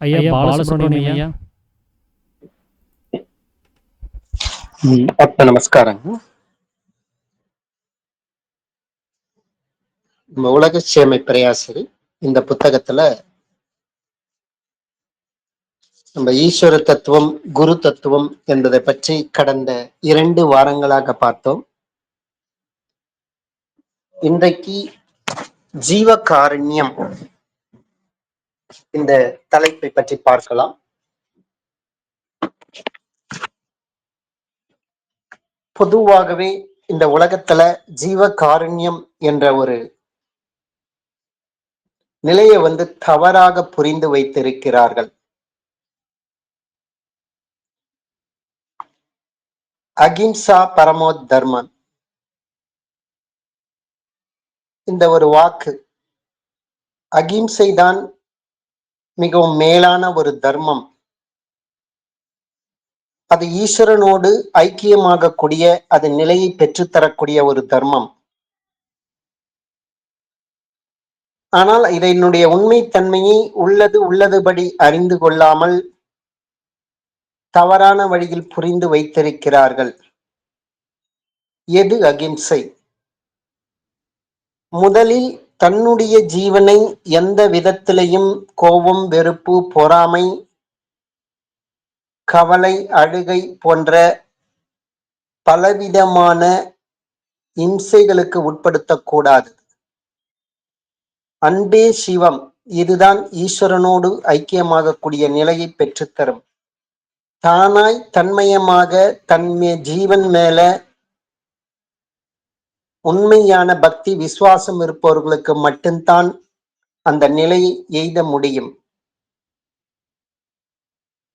ஐயா பாலசுப்ரமணியம் ஐயா. அப்ப நமஸ்காரங்க. நம்ம உலக சேமை பிரயாசரி இந்த புத்தகத்துல நம்ம ஈஸ்வர தத்துவம், குரு தத்துவம் என்பதை பற்றி கடந்த 2 வாரங்களாக பார்த்தோம். இன்றைக்கு ஜீவகாருண்யம் இந்த தலைப்பை பற்றி பார்க்கலாம். பொதுவாகவே இந்த உலகத்துல ஜீவகாருண்யம் என்ற ஒரு நிலையை தவறாக புரிந்து வைத்திருக்கிறார்கள். அகிம்சா பரமோ தர்மம், இந்த ஒரு வாக்கு, அகிம்சை தான் மிகவும் மேலான ஒரு தர்மம். அது ஈஸ்வரனோடு ஐக்கியமாக கூடிய, அது நிலையை பெற்றுத்தரக்கூடிய ஒரு தர்மம். ஆனால் இதனுடைய உண்மைத்தன்மையை உள்ளதுபடி அறிந்து கொள்ளாமல் தவறான வழியில் புரிந்து வைத்திருக்கிறார்கள். எது அகிம்சை? முதலில் தன்னுடைய ஜீவனை எந்த விதத்திலையும் கோபம், வெறுப்பு, பொறாமை, கவலை, அழுகை போன்ற பலவிதமான இம்சைகளுக்கு உட்படுத்தக்கூடாது. அன்பே சிவம், இதுதான் ஈஸ்வரனோடு ஐக்கியமாக கூடிய நிலையை பெற்றுத்தரும். தானாய் தன்மயமாக ஜீவன் மேல உண்மையான பக்தி விசுவாசம் இருப்பவர்களுக்கு மட்டும்தான் அந்த நிலையை எய்த முடியும்.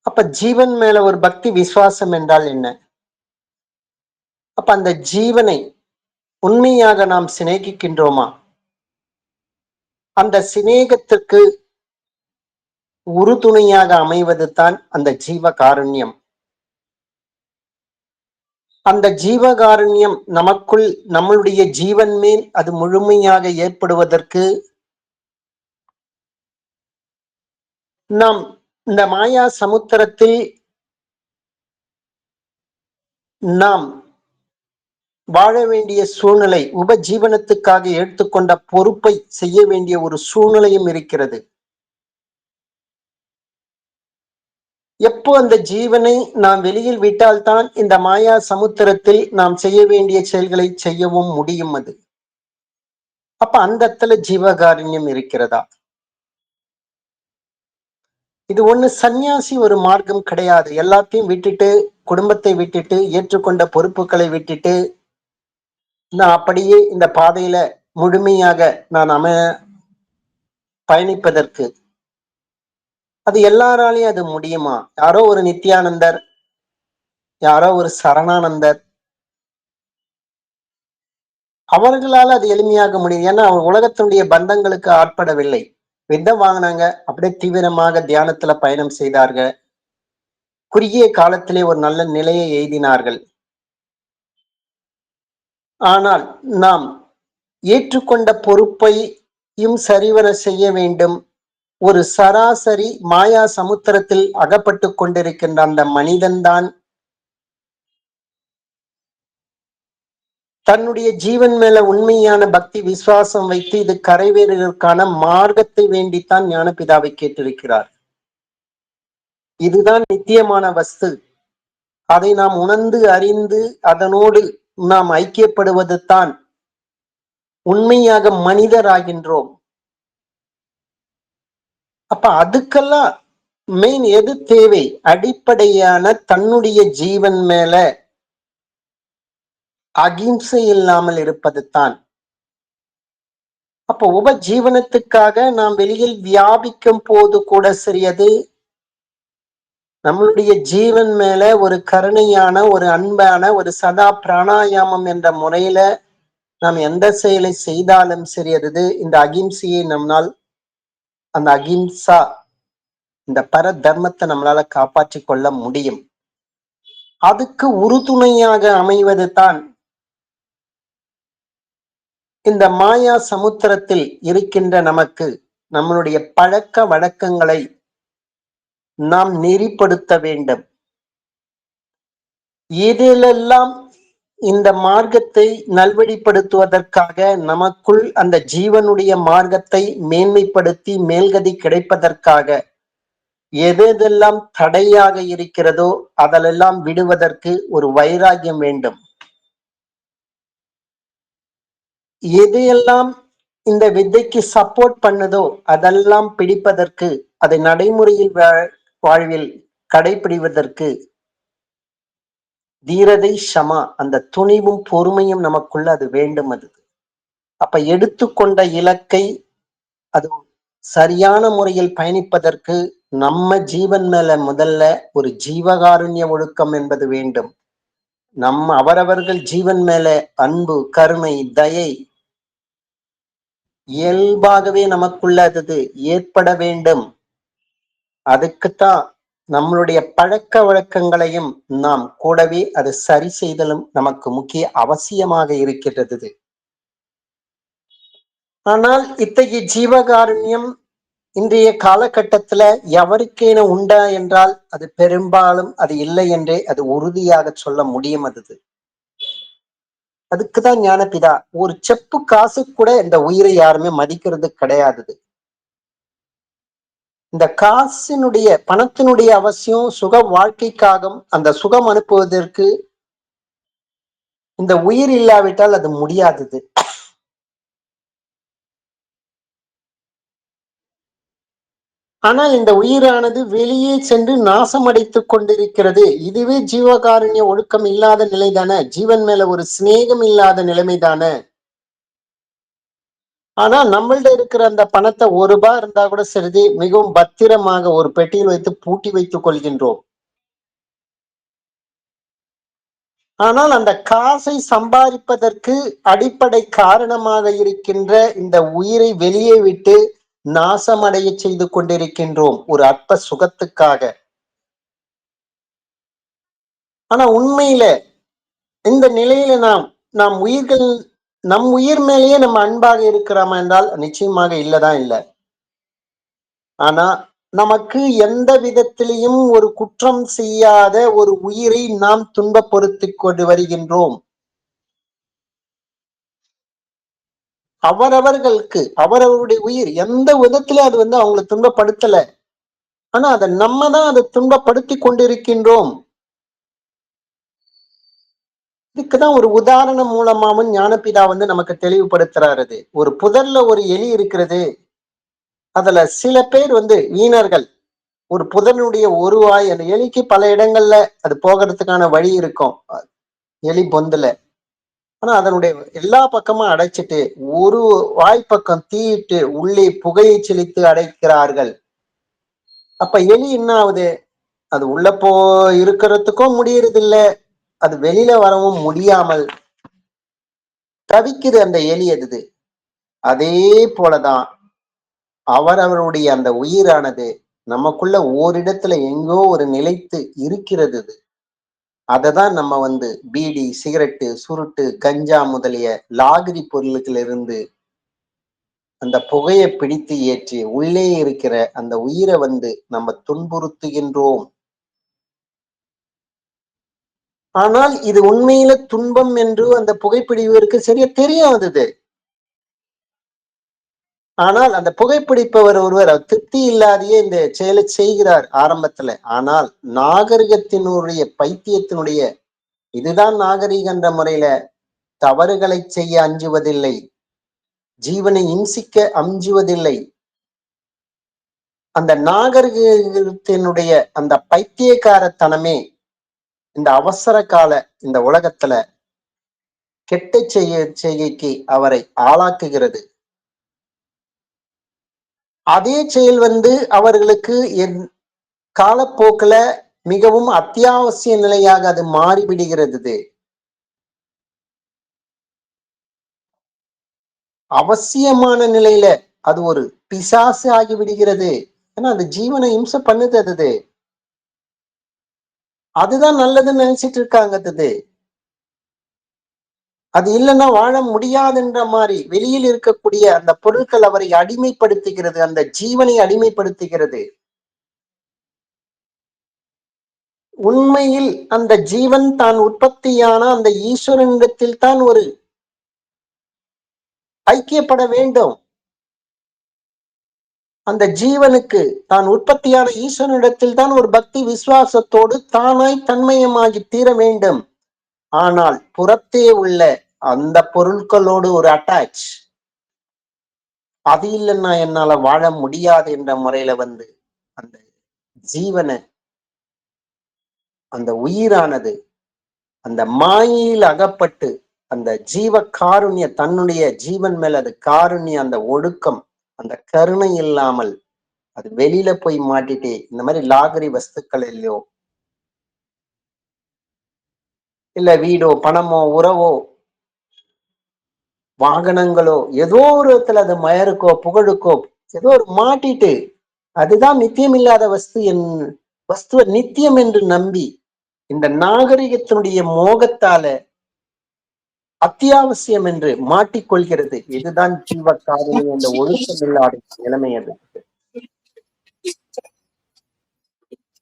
அப்ப ஜீவன் மேல ஒரு பக்தி விசுவாசம் என்றால் என்ன? அப்ப அந்த ஜீவனை உண்மையாக நாம் சிநேகிக்கின்றோமா? அந்த சிநேகத்திற்கு உறுதுணையாக அமைவது தான் அந்த ஜீவகாருண்யம். அந்த ஜீவகாருண்யம் நமக்குள், நம்மளுடைய ஜீவன் மேல் அது முழுமையாக ஏற்படுவதற்கு நாம் இந்த மாயா சமுத்திரத்தில் நாம் வாழ வேண்டிய சூழ்நிலை, உபஜீவனத்துக்காக எடுத்துக்கொண்ட பொறுப்பை செய்ய வேண்டிய ஒரு சூழ்நிலையும் இருக்கிறது. எப்போ அந்த ஜீவனை நாம் வெளியில் விட்டால்தான் இந்த மாயா சமுத்திரத்தில் நாம் செய்ய வேண்டிய செயல்களை செய்யவும் முடியும். அது அப்ப அந்த இடத்துல ஜீவகாருண்யம் இருக்கிறதா? இது ஒண்ணு சந்நியாசி ஒரு மார்க்கம் கிடையாது. எல்லாத்தையும் விட்டுட்டு, குடும்பத்தை விட்டுட்டு, ஏற்றுக்கொண்ட பொறுப்புகளை விட்டுட்டு நான் அப்படியே இந்த பாதையில முழுமையாக நான் பயணிப்பதற்கு அது எல்லாராலையும் அது முடியுமா? யாரோ ஒரு நித்யானந்தர், யாரோ ஒரு சரணானந்தர், அவர்களால் அது எளிமையாக முடியும். ஏன்னா அவர் உலகத்தினுடைய பந்தங்களுக்கு ஆட்படவில்லை. வித்தை வாங்கினாங்க, அப்படியே தீவிரமாக தியானத்துல பயணம் செய்தார்கள். குறுகிய காலத்திலே ஒரு நல்ல நிலையை எய்தினார்கள். ஆனால் நாம் ஏற்றுக்கொண்ட பொறுப்பையும் சரிவர செய்ய வேண்டும். ஒரு சராசரி மாயா சமுத்திரத்தில் அகப்பட்டு கொண்டிருக்கின்ற அந்த மனிதன்தான் தன்னுடைய ஜீவன் மேல உண்மையான பக்தி விசுவாசம் வைத்து இது கரைவேறுவதற்கான மார்க்கத்தை வேண்டித்தான் ஞானபிதாவை கேட்டிருக்கிறார். இதுதான் நித்தியமான வஸ்து. அதை நாம் உணர்ந்து அறிந்து அதனோடு நாம் ஐக்கியப்படுவது தான் உண்மையாக மனிதராகின்றோம். அப்ப அதுக்கெல்லாம் மெயின் எது தேவை? அடிப்படையான தன்னுடைய ஜீவன் மேல அகிம்சை இல்லாமல் இருப்பது தான். அப்போ உபஜீவனத்துக்காக நாம் வெளியில் வியாபிக்கும் போது கூட சரியது, நம்மளுடைய ஜீவன் மேல ஒரு கருணையான, ஒரு அன்பான, ஒரு சதா பிராணாயாமம் என்ற முறையில நாம் எந்த செயலை செய்தாலும் சரி, அது இந்த அகிம்சையை நம்மால், அந்த அகிம்சா இந்த பர தர்மத்தை நம்மளால காப்பாற்றி கொள்ள முடியும். அதுக்கு உறுதுணையாக அமைவது தான் இந்த மாயா சமுத்திரத்தில் இருக்கின்ற நமக்கு நம்மளுடைய பழக்க வழக்கங்களை நாம் நெறிப்படுத்த வேண்டும். இதிலெல்லாம் இந்த மார்க்கத்தை நல்வழிப்படுத்துவதற்காக நமக்குள் அந்த ஜீவனுடைய மார்க்கத்தை மேன்மைப்படுத்தி மேல்கதி கிடைப்பதற்காக எதெல்லாம் தடையாக இருக்கிறதோ அதெல்லாம் விடுவதற்கு ஒரு வைராகியம் வேண்டும். எதையெல்லாம் இந்த வித்தைக்கு சப்போர்ட் பண்ணுதோ அதெல்லாம் பிடிப்பதற்கு, அதை நடைமுறையில் வாழ்வில் கடைபிடிவதற்கு தீரதை ஷமா, அந்த துணிவும் பொறுமையும் நமக்குள்ள அது வேண்டும். அது அப்ப எடுத்துக்கொண்ட இலக்கை அது சரியான முறையில் பயணிப்பதற்கு நம்ம ஜீவன் மேல முதல்ல ஒரு ஜீவகாருண்ய ஒழுக்கம் என்பது வேண்டும். நம்ம அவரவர்கள் ஜீவன் மேல அன்பு, கருணை, தயை இயல்பாகவே நமக்குள்ள அது ஏற்பட வேண்டும். அதுக்குத்தான் நம்மளுடைய பழக்க வழக்கங்களையும் நாம் கூடவே அது சரி செய்தலும் நமக்கு முக்கிய அவசியமாக இருக்கிறது. ஆனால் இத்தகைய ஜீவகாருண்யம் இன்றைய காலகட்டத்துல எவருக்கேன உண்டா என்றால் அது பெரும்பாலும் அது இல்லை என்றே அது உறுதியாக சொல்ல முடியும். அதுக்குதான் ஞானபிதா ஒரு செப்பு காசு கூட இந்த உயிரை யாருமே மதிக்கிறது கிடையாது. இந்த காசினுடைய பணத்தினுடைய அவசியம் சுக வாழ்க்கைக்காகவும் அந்த சுகம் அனுப்புவதற்கு இந்த உயிர் இல்லாவிட்டால் அது முடியாதது. ஆனால் இந்த உயிரானது வெளியே சென்று நாசமடைத்துக் கொண்டிருக்கிறது. இதுவே ஜீவகாருண்ய ஒழுக்கம் இல்லாத நிலைதானே, ஜீவன் மேல ஒரு சிநேகம் இல்லாத நிலைமைதானே. ஆனா நம்மள்ட இருக்கிற அந்த பணத்தை ₹1 இருந்தா கூட சரி, மிகவும் பத்திரமாக ஒரு பெட்டியில் வைத்து பூட்டி வைத்துக் கொள்கின்றோம். ஆனால் அந்த காசை சம்பாதிப்பதற்கு அடிப்படை காரணமாக இருக்கின்ற இந்த உயிரை வெளியே விட்டு நாசமடைய செய்து கொண்டிருக்கின்றோம் ஒரு அற்ப சுகத்துக்காக. ஆனா உண்மையில இந்த நிலையில நாம் உயிர்கள் நம் உயிர் மேலேயே நம்ம அன்பாக இருக்கிறோமா என்றால் நிச்சயமாக இல்லதான் இல்லை. ஆனா நமக்கு எந்த விதத்திலையும் ஒரு குற்றம் செய்யாத ஒரு உயிரை நாம் துன்பப்படுத்திக் கொண்டு வருகின்றோம். அவரவர்களுக்கு அவரவருடைய உயிர் எந்த விதத்திலே அது அவங்களை துன்பப்படுத்தல. ஆனா அதை நம்ம தான் அதை துன்பப்படுத்தி கொண்டிருக்கின்றோம். இதுக்குதான் ஒரு உதாரணம் மூலமாவும் ஞானபிதா நமக்கு தெளிவுபடுத்துறாரு. ஒரு புதர்ல ஒரு எலி இருக்கிறது. அதுல சில பேர் வீணர்கள். ஒரு புதனுடைய ஒரு வாய், அந்த எலிக்கு பல இடங்கள்ல அது போகிறதுக்கான வழி இருக்கும் எலி பொந்துல. ஆனா அதனுடைய எல்லா பக்கமும் அடைச்சிட்டு ஒரு வாய்ப்பக்கம் தீயிட்டு உள்ளே புகையை செலுத்தி அடைக்கிறார்கள். அப்ப எலி என்ன ஆகுது, அது உள்ள இருக்கிறதுக்கும் முடியறது இல்ல, அது வெளியில வரவும் முடியாமல் தவிக்குது அந்த எலி. அதே போலதான் அவரவருடைய அந்த உயிரானது நமக்குள்ள ஓரிடத்துல எங்கோ ஒரு நிலைத்து இருக்கிறது. அததான் நம்ம பீடி, சிகரெட்டு, சுருட்டு, கஞ்சா முதலிய லாகிரி பொருட்களிலிருந்து அந்த புகையை பிடித்து ஏற்றி உள்ளே இருக்கிற அந்த உயிரை நம்ம துன்புறுத்துகின்றோம். ஆனால் இது உண்மையில துன்பம் என்று அந்த புகைப்பிடிவருக்கு சரியா தெரியாது. ஆனால் அந்த புகைப்பிடிப்பவர் ஒருவர் திருப்தி இல்லாதையே இந்த செயலை செய்கிறார் ஆரம்பத்துல. ஆனால் நாகரிகத்தினுடைய பைத்தியத்தினுடைய இதுதான் நாகரிக என்ற முறையில தவறுகளை செய்ய அஞ்சுவதில்லை, ஜீவனை இம்சிக்க அஞ்சுவதில்லை. அந்த நாகரிகத்தினுடைய அந்த பைத்தியக்காரத்தனமே இந்த அவசர கால இந்த உலகத்துல கெட்ட செய்கைக்கு அவரை ஆளாக்குகிறது. அதே செயல் அவர்களுக்கு காலப்போக்குல மிகவும் அத்தியாவசிய நிலையாக அது மாறிவிடுகிறது. அவசியமான நிலையில அது ஒரு பிசாசு ஆகிவிடுகிறது. ஏன்னா அந்த ஜீவனை இம்சை பண்ணுது. அதுதான் நல்லதுன்னு நினைச்சிட்டு இருக்காங்க. அது இல்லைன்னா வாழ முடியாதுன்ற மாதிரி வெளியில் இருக்கக்கூடிய அந்த பொருட்கள் அவரை அடிமைப்படுத்துகிறது, அந்த ஜீவனை அடிமைப்படுத்துகிறது. உண்மையில் அந்த ஜீவன் தான் உற்பத்தியான அந்த ஈஸ்வரனிடத்தில் தான் ஒரு ஐக்கியப்பட வேண்டும். அந்த ஜீவனுக்கு தான் உற்பத்தியான ஈஸ்வரனிடத்தில் தான் ஒரு பக்தி விசுவாசத்தோடு தானாய் தன்மயமாகி தீர வேண்டும். ஆனால் புறத்தே உள்ள அந்த பொருட்களோடு ஒரு அட்டாச், அது இல்லைன்னா என்னால வாழ முடியாது என்ற முறையில அந்த ஜீவன, அந்த உயிரானது அந்த மாயையில் அகப்பட்டு அந்த ஜீவ காருண்ய, தன்னுடைய ஜீவன் மேல அது காருண்ய, அந்த ஒடுக்கம், அந்த கருணை இல்லாமல் அது வெளியில போய் மாட்டிட்டு இந்த மாதிரி லாகரி வஸ்துக்கள் இல்லையோ, இல்ல வீடோ, பணமோ, உறவோ, வாகனங்களோ, ஏதோ ஒரு விதத்துல அது மயருக்கோ புகழுக்கோ ஏதோ ஒரு மாட்டிட்டு, அதுதான் நித்தியம் இல்லாத வஸ்து, வஸ்துவ நித்தியம் என்று நம்பி இந்த நாகரிகத்தினுடைய மோகத்தால அத்தியாவசியம் என்று மாட்டிக்கொள்கிறது. இதுதான் ஜீவ காரணி என்ற ஒழுக்கம் இல்லாத நிலைமை. அது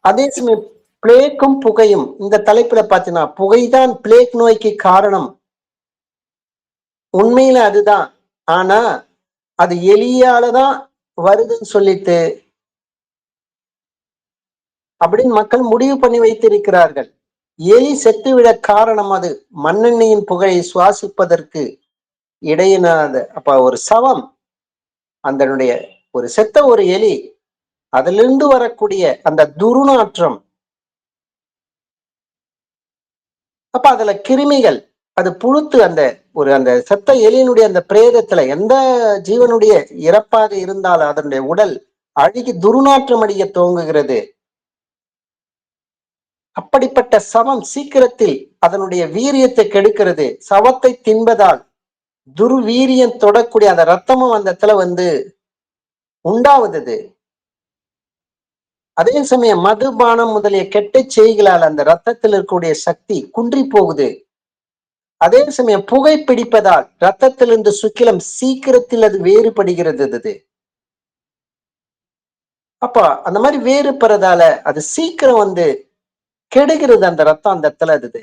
அதே சமயம் பிளேக்கும் புகையும் இந்த தலைப்புல பாத்தீங்கன்னா, புகைதான் பிளேக் நோய்க்கு காரணம், உண்மையில அதுதான். ஆனா அது எலியாலதான் வருதுன்னு சொல்லிட்டு அப்படின்னு மக்கள் முடிவு பண்ணி வைத்திருக்கிறார்கள். எலி செத்துவிட காரணம் அது மண்ணெண்ணெயின் புகையை சுவாசிப்பதற்கு இடையினாத. அப்ப ஒரு சவம், அதனுடைய ஒரு செத்த ஒரு எலி, அதிலிருந்து வரக்கூடிய அந்த துர்நாற்றம், அப்ப அதுல கிருமிகள், அது புழுத்து அந்த செத்த எலியினுடைய அந்த பிரேதத்துல எந்த ஜீவனுடைய இறப்பாக இருந்தாலும் அதனுடைய உடல் அழுகி துர்நாற்றம் அடிக்க துவங்குகிறது. அப்படிப்பட்ட சவம் சீக்கிரத்தில் அதனுடைய வீரியத்தை கெடுக்கிறது. சவத்தை தின்பதால் துர்வீரியம் தொடக்கூடிய அந்த ரத்தமும் அந்த இடத்துல உண்டாவது. அதே சமயம் மதுபானம் முதலிய கெட்ட செய்களால் அந்த ரத்தத்தில் இருக்கக்கூடிய சக்தி குன்றி போகுது. அதே சமயம் புகை பிடிப்பதால் ரத்தத்திலிருந்து சுக்கிலம் சீக்கிரத்தில் அது வேறுபடுகிறது. அப்ப அந்த மாதிரி வேறுபடுறதால அது சீக்கிரம் கெடுகிறது அந்த ரத்தம் அந்த இடத்துல.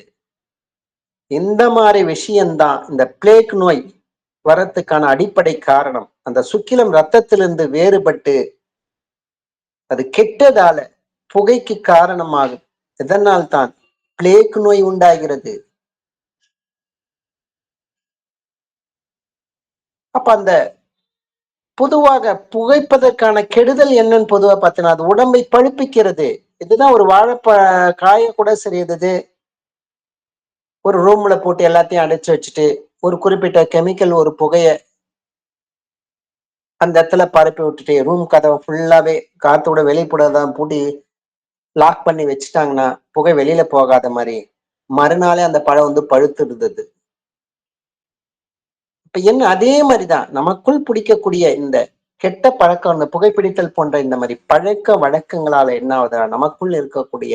இந்த மாதிரி விஷயம்தான் இந்த பிளேக் நோய் வரத்துக்கான அடிப்படை காரணம். அந்த சுக்கிலம் ரத்தத்திலிருந்து வேறுபட்டு அது கெட்டதால புகைக்கு காரணமாகும். இதனால் தான் பிளேக் நோய் உண்டாகிறது. அப்ப அந்த பொதுவாக புகைப்பதற்கான கெடுதல் என்னன்னு பொதுவா பார்த்தீங்கன்னா, அது உடம்பை பழுப்பிக்கிறது. இதுதான் ஒரு வாழைப்ப காய கூட சரியது, ஒரு ரூம்ல போட்டு எல்லாத்தையும் அடைச்சு வச்சுட்டு ஒரு குறிப்பிட்ட கெமிக்கல், ஒரு புகைய அந்த இடத்துல பரப்பி விட்டுட்டு ரூம் கதவை ஃபுல்லாவே காத்தோட வெளிப்படாதான் பூட்டி லாக் பண்ணி வச்சுட்டாங்கன்னா புகை வெளியில போகாத மாதிரி மறுநாளே அந்த பழம் பழுத்து இருந்தது. இப்ப என்ன, அதே மாதிரிதான் நமக்குள் பிடிக்கக்கூடிய இந்த கெட்ட பழக்கம், இந்த புகைப்பிடித்தல் போன்ற இந்த மாதிரி பழக்க வழக்கங்களால என்ன ஆகுதா, நமக்குள் இருக்கக்கூடிய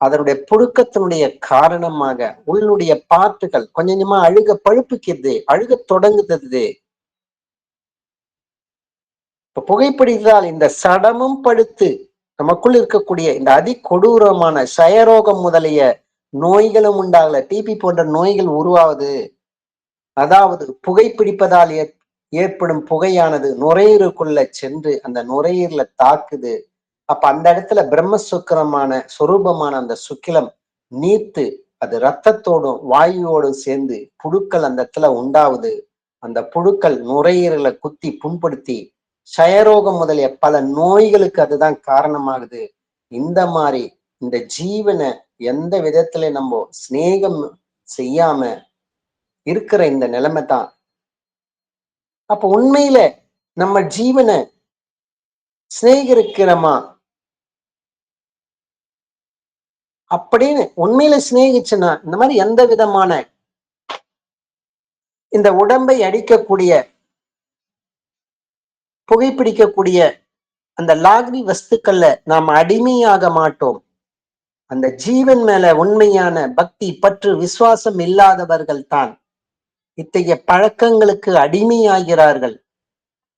அதனுடைய புழுக்கத்தினுடைய காரணமாக உள்ளுடைய பாட்டுகள் கொஞ்சம் கொஞ்சமா அழுக பழுப்புக்கிறது, அழுக தொடங்குது. இப்ப புகைப்பிடித்தால் இந்த சடமும் படுத்து நமக்குள் இருக்கக்கூடிய இந்த அதி கொடூரமான சயரோகம் முதலிய நோய்களும் உண்டாகல. டிபி போன்ற நோய்கள் உருவாவது. அதாவது புகைப்பிடிப்பதால் ஏற்படும் புகையானது நுரையீரலுக்குள்ள சென்று அந்த நுரையீரல தாக்குது. அப்ப அந்த இடத்துல பிரம்மசுக்கரமான சொரூபமான அந்த சுக்கிலம் நீர்த்து அது ரத்தத்தோடும் வாயுவோடும் சேர்ந்து புழுக்கள் அந்த இடத்துல உண்டாவது. அந்த புழுக்கள் நுரையீரலை குத்தி புண்படுத்தி க்ஷயரோகம் முதலிய பல நோய்களுக்கு அதுதான் காரணமாகுது. இந்த மாதிரி இந்த ஜீவனை எந்த விதத்துல நம்ம சிநேகம் செய்யாம இருக்கிற இந்த நிலைமை தான். அப்ப உண்மையில நம்ம ஜீவனை சிநேகிக்கிறோமா அப்படின்னு உண்மையில சிநேகிச்சுன்னா இந்த மாதிரி எந்த விதமான இந்த உடம்பை அடிக்கக்கூடிய புகைப்பிடிக்கக்கூடிய அந்த லாகிரி வஸ்துக்கள்ல நாம் அடிமையாக மாட்டோம். அந்த ஜீவன் மேல உண்மையான பக்தி பற்று விசுவாசம் இல்லாதவர்கள் தான் இத்தகைய பழக்கங்களுக்கு அடிமையாகிறார்கள்.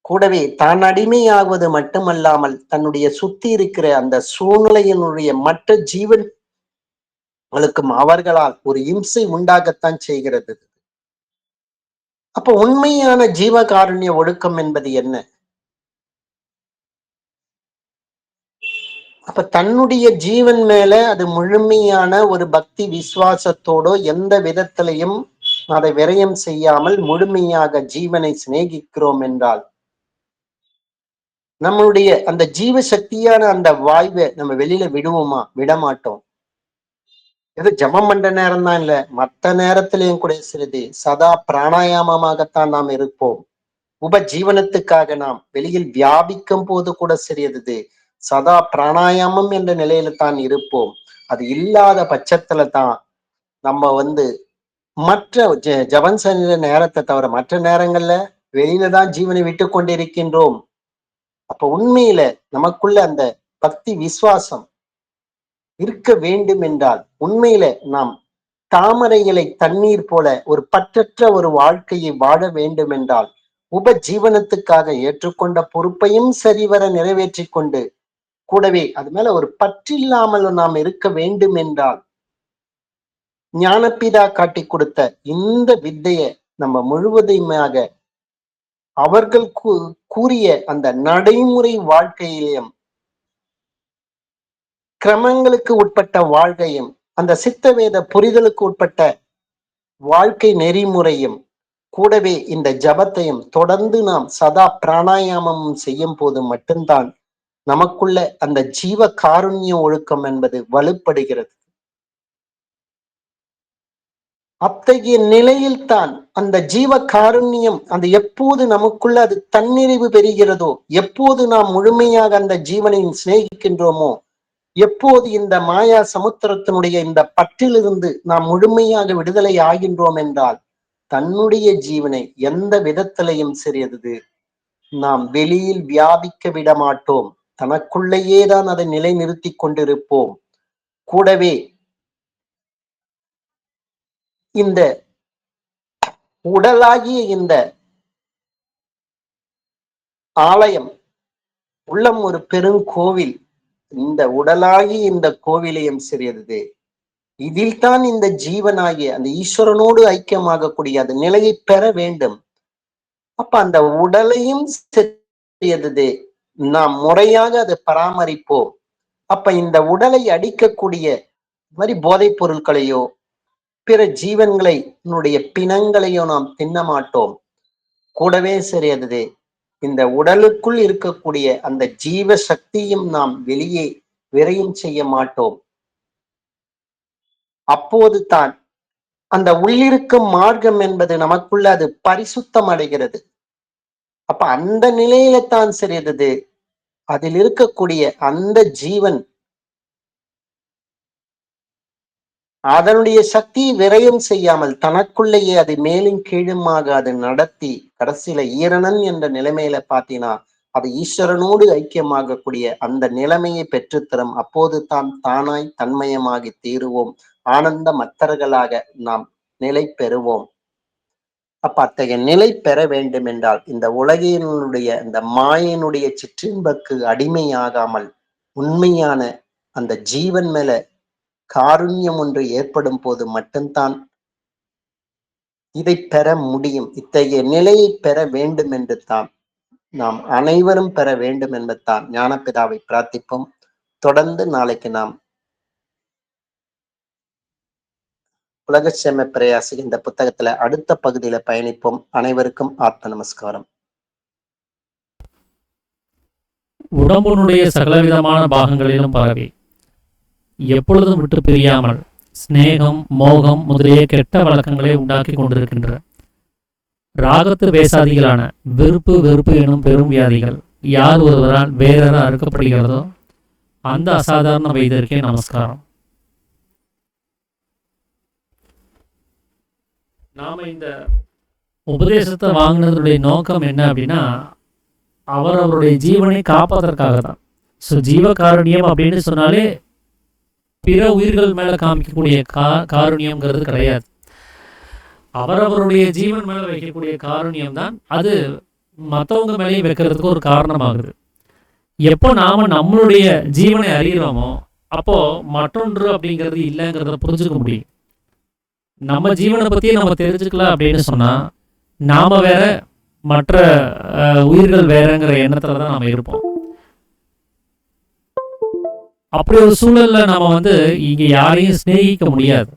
கூடவே தான் அடிமையாகுவது மட்டுமல்லாமல் தன்னுடைய சுத்தி இருக்கிற அந்த சூழ்நிலையினுடைய மற்ற ஜீவன்களுக்கும் அவர்களால் ஒரு இம்சை உண்டாகத்தான் செய்கிறது. அப்ப உண்மையான ஜீவகாருண்ய ஒழுக்கம் என்பது என்ன? அப்ப தன்னுடைய ஜீவன் மேல அது முழுமையான ஒரு பக்தி விசுவாசத்தோடோ எந்த விதத்திலையும் அதை விரயம் செய்யாமல் முழுமையாக ஜீவனை சிநேகிக்கிறோம் என்றால் நம்மளுடைய அந்த ஜீவ சக்தியான அந்த வாய்வை நம்ம வெளியில விடுவோமா? விடமாட்டோம். எது ஜபம் பண்ற நேரம் தான் இல்ல, மற்ற நேரத்திலையும் கூட சிறிது சதா பிராணாயாமமாகத்தான் நாம் இருப்போம். உபஜீவனத்துக்காக நாம் வெளியில் வியாபிக்கும் போது கூட சிறியது சதா பிராணாயாமம் என்ற நிலையில தான் இருப்போம். அது இல்லாத பட்சத்துல தான் நம்ம மற்ற ஜபம் செய்த நேரத்தை தவிர மற்ற நேரங்கள்ல வெளியில தான் ஜீவனை விட்டு கொண்டிருக்கின்றோம். அப்ப உண்மையில நமக்குள்ள அந்த பக்தி விசுவாசம் இருக்க வேண்டும் என்றால் உண்மையில நாம் தாமரை இலை தண்ணீர் போல ஒரு பற்றற்ற ஒரு வாழ்க்கையை வாழ வேண்டும் என்றால் உபஜீவனத்துக்காக ஏற்றுக்கொண்ட பொறுப்பையும் சரிவர நிறைவேற்றி கொண்டு கூடவே அது மேல ஒரு பற்றில்லாமல் நாம் இருக்க வேண்டும் என்றால் ஞானப்பிதா காட்டி கொடுத்த இந்த வித்தைய நம்ம முழுவதுமாக அவர்கள் கூறிய அந்த நடைமுறை வாழ்க்கையிலும் கிரமங்களுக்கு உட்பட்ட வாழ்க்கையும் அந்த சித்தவேத புரிதலுக்கு உட்பட்ட வாழ்க்கை நெறிமுறையும் கூடவே இந்த ஜபத்தையும் தொடர்ந்து நாம் சதா பிராணாயாமமும் செய்யும் போது மட்டும்தான் நமக்குள்ள அந்த ஜீவ காருண்ய ஒழுக்கம் என்பது வலுப்படுகிறது. அத்தகைய நிலையில்தான் அந்த ஜீவ காருண்யம் அந்த எப்போது நமக்குள்ள அது தன்னிறைவு பெறுகிறதோ, எப்போது நாம் முழுமையாக அந்த ஜீவனை சிநேகிக்கின்றோமோ, எப்போது இந்த மாயா சமுத்திரத்தினுடைய இந்த பற்றிலிருந்து நாம் முழுமையாக விடுதலை ஆகின்றோம் என்றால் தன்னுடைய ஜீவனை எந்த விதத்திலையும் சிறியது நாம் வெளியில் வியாபிக்க விட மாட்டோம். தனக்குள்ளேயே தான் அதை நிலைநிறுத்தி கொண்டிருப்போம். கூடவே இந்த உடலாகிய இந்த ஆலயம் உள்ளம் ஒரு பெருங்கோவில். இந்த உடலாகி இந்த கோவிலையும் சிறியது இதில் தான் இந்த ஜீவனாகிய அந்த ஈஸ்வரனோடு ஐக்கியமாகக்கூடிய அந்த நிலையை பெற வேண்டும். அப்ப அந்த உடலையும் சிறியது நாம் முறையாக அதை பராமரிப்போம். அப்ப இந்த உடலை அடிக்கக்கூடிய மாதிரி போதைப் பொருட்களையோ பிற ஜீவன்களை பிணங்களையோ நாம் தின்ன மாட்டோம். கூடவே சிறியது இந்த உடலுக்குள் இருக்கக்கூடிய அந்த ஜீவ சக்தியும் நாம் வெளியே விரயம் செய்ய மாட்டோம். அப்போது தான் அந்த உள்ளிருக்கும் மார்க்கம் என்பது நமக்குள்ள அது பரிசுத்தம் அடைகிறது. அப்ப அந்த நிலையில தான் சிறியது அதில் இருக்கக்கூடிய அந்த ஜீவன் அதனுடைய சக்தியை விரயம் செய்யாமல் தனக்குள்ளேயே அது மேலும் கீழுமாக அது நடத்தி கடைசியில ஈரணன் என்ற நிலைமையில பாத்தீங்கன்னா அது ஈஸ்வரனோடு ஐக்கியமாகக்கூடிய அந்த நிலைமையை பெற்றுத்தரும். அப்போது தான் தானாய் தன்மயமாகி தீருவோம். ஆனந்த மத்தர்களாக நாம் நிலை பெறுவோம். அப்ப அத்தகைய நிலை பெற வேண்டும் என்றால் இந்த உலகினுடைய இந்த மாயினுடைய சிற்றின்பக்கு அடிமையாகாமல் உண்மையான அந்த ஜீவன் மேல காருண்யம் ஒன்று ஏற்படும் போது மட்டும்தான் இதை பெற முடியும். இத்தகைய நிலையை பெற வேண்டும் என்று தான் நாம் அனைவரும் பெற வேண்டும் என்பதுதான் ஞானப்பிதாவை பிரார்த்திப்போம். தொடர்ந்து நாளைக்கு நாம் உலக சேம பிரயாசி இந்த புத்தகத்துல அடுத்த பகுதியில பயணிப்போம். அனைவருக்கும் ஆத்ம நமஸ்காரம். உடம்புனுடைய சகலவிதமான பாகங்களிலும் பரவி எப்பொழுதும் விட்டு பிரியாமல் ஸ்நேகம் மோகம் முதலிய கெட்ட வழக்கங்களை உண்டாக்கி கொண்டிருக்கின்ற ராகத்து வேசாதிகளான வெறுப்பு வெறுப்பு எனும் பெரும் வியாதிகள் யார் ஒருவரால் வேறற அறுக்கப்படுகிறதோ அந்த அசாதாரண வைத்தியருக்கே நமஸ்காரம். நாம இந்த உபதேசத்தை வாங்கினதுடைய நோக்கம் என்ன அப்படின்னா அவருடைய ஜீவனை காப்பதற்காக தான். ஸோ ஜீவகாருண்யம் அப்படின்னு சொன்னாலே பிற உயிர்கள் மேல காமிக்கக்கூடிய காருண்யம்ங்கிறது கிடையாது. அவருடைய ஜீவன் மேல வைக்கக்கூடிய காருண்யம் தான் அது மற்றவங்க மேலேயும் வைக்கிறதுக்கு ஒரு காரணமாகுது. எப்போ நாம் நம்மளுடைய ஜீவனை அறிகிறோமோ அப்போ மற்றொன்று அப்படிங்கிறது இல்லைங்கிறத புரிஞ்சுக்க முடியும். நம்ம ஜீவனை பற்றியே நம்ம தெரிஞ்சுக்கலாம் அப்படின்னு சொன்னால் நாம் வேற, மற்ற உயிர்கள் வேறங்கிற எண்ணத்தில் தான் நம்ம இருப்போம். அப்படி ஒரு சூழலில் நம்ம இங்கே யாரையும் சிநேகிக்க முடியாது.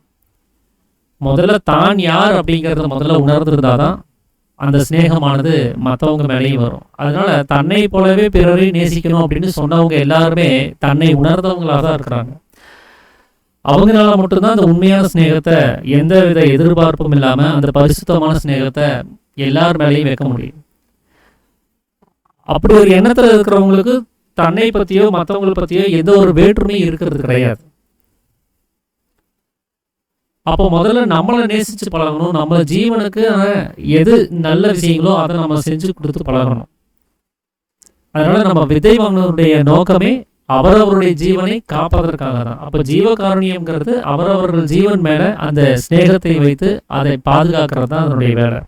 முதல்ல தான் யார் அப்படிங்கிறத முதல்ல உணர்ந்துருந்தாதான் அந்த சிநேகமானது மற்றவங்க மேலேயும் வரும். அதனால தன்னை போலவே பிறரை நேசிக்கணும் அப்படின்னு சொன்னவங்க எல்லாருமே தன்னை உணர்ந்தவங்களாக தான் இருக்கிறாங்க. அவங்களால மட்டும்தான் அந்த உண்மையான சிநேகத்தை, எந்த வித எதிர்பார்ப்பும் இல்லாமல் அந்த பரிசுத்தமான சிநேகத்தை எல்லார் மேலேயும் வைக்க முடியும். அப்படி ஒரு எண்ணத்தில் இருக்கிறவங்களுக்கு தன்னை பற்றியோ மற்றவங்களை பற்றியோ எந்த ஒரு வேற்றுமையும் இருக்கிறது கிடையாது. அப்போ முதல்ல நம்மளை நேசித்து பழகணும். நம்ம ஜீவனுக்கு எது நல்ல விஷயங்களோ அதை நம்ம செஞ்சு கொடுத்து பழகணும். அதனால நம்ம விதை வாங்கினவருடைய நோக்கமே அவரவருடைய ஜீவனை காப்பதற்காக தான். அப்போ ஜீவகாருண்யம்ங்கிறது அவரவர்கள் ஜீவன் மேலே அந்த ஸ்நேகத்தை வைத்து அதை பாதுகாக்கிறது தான் அதனுடைய வேலை.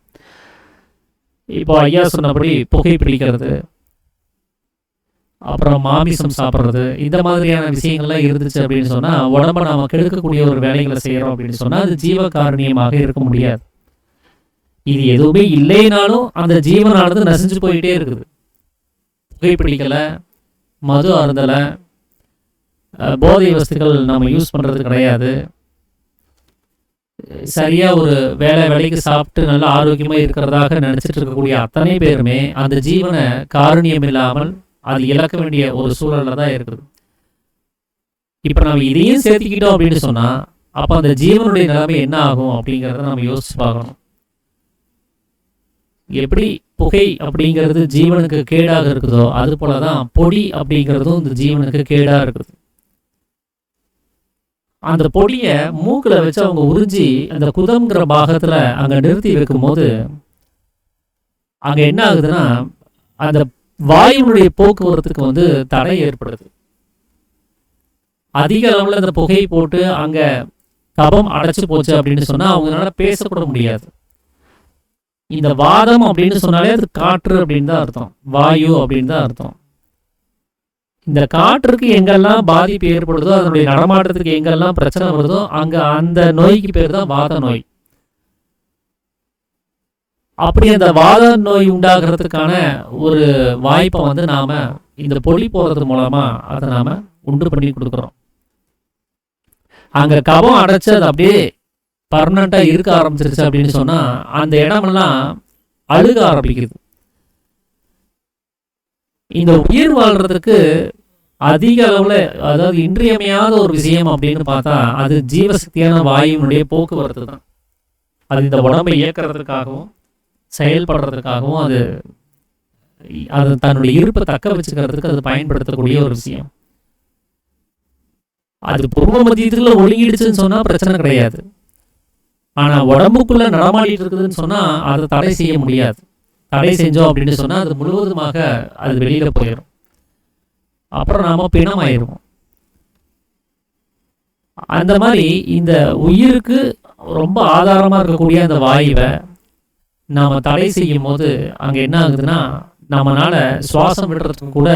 இப்போ ஐயா சொன்னபடி புகை பிடிக்கிறது, அப்புறம் மாமிசம் சாப்பிட்றது, இந்த மாதிரியான விஷயங்கள்லாம் இருந்துச்சு அப்படின்னு சொன்னால் உடம்பை நாம கெடுக்கக்கூடிய ஒரு வேலைகளை செய்கிறோம் அப்படின்னு சொன்னால் அது ஜீவகாருண்யமாக இருக்க முடியாது. இது எதுவுமே இல்லைனாலும் அந்த ஜீவனானது நசிஞ்சு போயிட்டே இருக்குது. புகைப்பிடிக்கலை, மது அருந்தலை, போதை வஸ்துக்கள் நம்ம யூஸ் பண்ணுறது கிடையாது, சரியாக ஒரு வேலைக்கு சாப்பிட்டு நல்லா ஆரோக்கியமாக இருக்கிறதாக நினச்சிட்டு இருக்கக்கூடிய அத்தனை பேருமே அந்த ஜீவனை காருண்யம் இல்லாமல் அது இழக்க வேண்டிய ஒரு சூழலில் தான் இருக்குது. இப்போ நம்ம இதையும் சேர்த்துக்கிட்டோம் அப்படின்னு சொன்னால் அப்போ அந்த ஜீவனுடைய நிலைமை என்ன ஆகும் அப்படிங்கிறத நம்ம யோசிச்சு பார்க்கணும். எப்படி புகை அப்படிங்கிறது ஜீவனுக்கு கேடாக இருக்குதோ அது போல தான் பொடி அப்படிங்கிறதும் இந்த ஜீவனுக்கு கேடாக இருக்குது. அந்த பொடியை மூக்கில் வச்சு அவங்க உறிஞ்சி அந்த குதம்ங்கிற பாகத்தில் அங்கே நிறுத்தி வைக்கும்போது அங்கே என்ன ஆகுதுன்னா அந்த வாயுனுடைய போக்குவரத்துக்கு தடை ஏற்படுது. அதிக அளவில் அந்த புகை போட்டு அங்கே கபம் அடைச்சு போச்சு அப்படின்னு சொன்னால் அவங்களால பேசக்கூட முடியாது. இந்த வாதம் அப்படின்னு சொன்னாலே அது காற்று அப்படின்னு தான் அர்த்தம், வாயு அப்படின்னு தான் அர்த்தம். இந்த காற்றுக்கு எங்கெல்லாம் பாதிப்பு ஏற்படுதோ, அதனுடைய நடமாட்டத்துக்கு எங்கெல்லாம் பிரச்சனை வருதோ அங்கே அந்த நோய்க்கு பேர் தான் வாத நோய். அப்படி அந்த வாத நோய் உண்டாகிறதுக்கான ஒரு வாய்ப்பை நாம் இந்த பொடி போடுறது மூலமாக அதை நாம் உண்டு பண்ணி கொடுக்குறோம். அங்கே கபம் அடைச்சு அது அப்படியே பர்மனண்ட்டாக இருக்க ஆரம்பிச்சிருச்சு அப்படின்னு சொன்னால் அந்த இடமெல்லாம் அழுக ஆரம்பிக்குது. இந்த உயிர் வாழ்கிறதுக்கு அதிக அளவில், அதாவது இன்றியமையாத ஒரு விஷயம் அப்படின்னு பார்த்தா அது ஜீவசக்தியான வாயுனுடைய போக்குவரத்து தான். அது இந்த உடம்பை இயக்கிறதுக்காகவும் செயல்படுறதுக்காகவும் அது தன்னுடைய இருப்பை தக்க வச்சுக்கிறதுக்கு அது பயன்படுத்தக்கூடிய ஒரு விஷயம். அது பூர்வ மத்தியத்துல ஒழுங்கிடுச்சுன்னு சொன்னா பிரச்சனை கிடையாது. ஆனா உடம்புக்குள்ள நடமாடிட்டு இருக்குதுன்னு சொன்னா அதை தடை செய்ய முடியாது. தடை செஞ்சோம் அப்படின்னு சொன்னா அது முழுவதுமாக அது வெளியில போயிடும். அப்புறம் நாம பிணமாயிருவோம். அந்த மாதிரி இந்த உயிருக்கு ரொம்ப ஆதாரமா இருக்கக்கூடிய அந்த வாயுவை நாம தடை செய்யும் போது அங்க என்ன ஆகுதுன்னா நம்மளால சுவாசம் விடுறதுக்கு கூட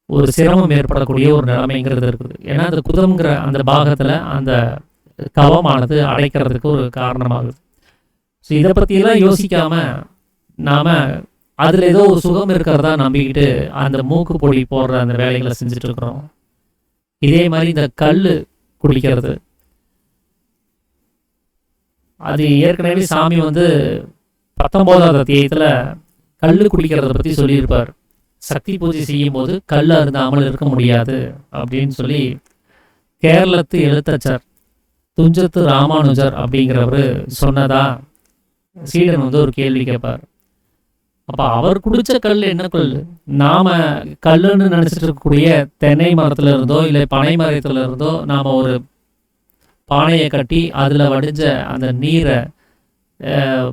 ஒரு சிரமம் ஏற்படக்கூடிய ஒரு நிலைமைங்கிறது இருக்குது. ஏன்னா அந்த குதம்ங்கிற அந்த பாகத்துல அந்த கவமானது அடைக்கிறதுக்கு ஒரு காரணமாகுது. ஸோ இதை பற்றியெல்லாம் யோசிக்காம நாம அதில் ஏதோ ஒரு சுகம் இருக்கிறதா நம்பிக்கிட்டு அந்த மூக்கு பொடி போடுற அந்த வேலைகளை செஞ்சுட்டு இருக்கிறோம். இதே மாதிரி இந்த கல் குடிக்கிறது, அது ஏற்கனவே சாமி 19வது அத்தியாயத்தில் கல் குடிக்கிறத பற்றி சொல்லியிருப்பார். சக்தி பூஜை செய்யும் போது கல் அருந்தாமல் இருக்க முடியாது அப்படின்னு சொல்லி கேரளத்து எழுத்தச்சர் துஞ்சத்து ராமானுஜர் அப்படிங்கிறவர் சொன்னதா சீடன் ஒரு கேள்வி கேட்பார். அப்போ அவர் குடிச்ச கல் என்ன கல்? நாம கல்லுன்னு நினச்சிட்டு இருக்கக்கூடிய தென்னை மரத்துல இருந்தோ இல்லை பனை மரத்துல இருந்தோ நாம ஒரு பானையை கட்டி அதில் வடிஞ்ச அந்த நீரை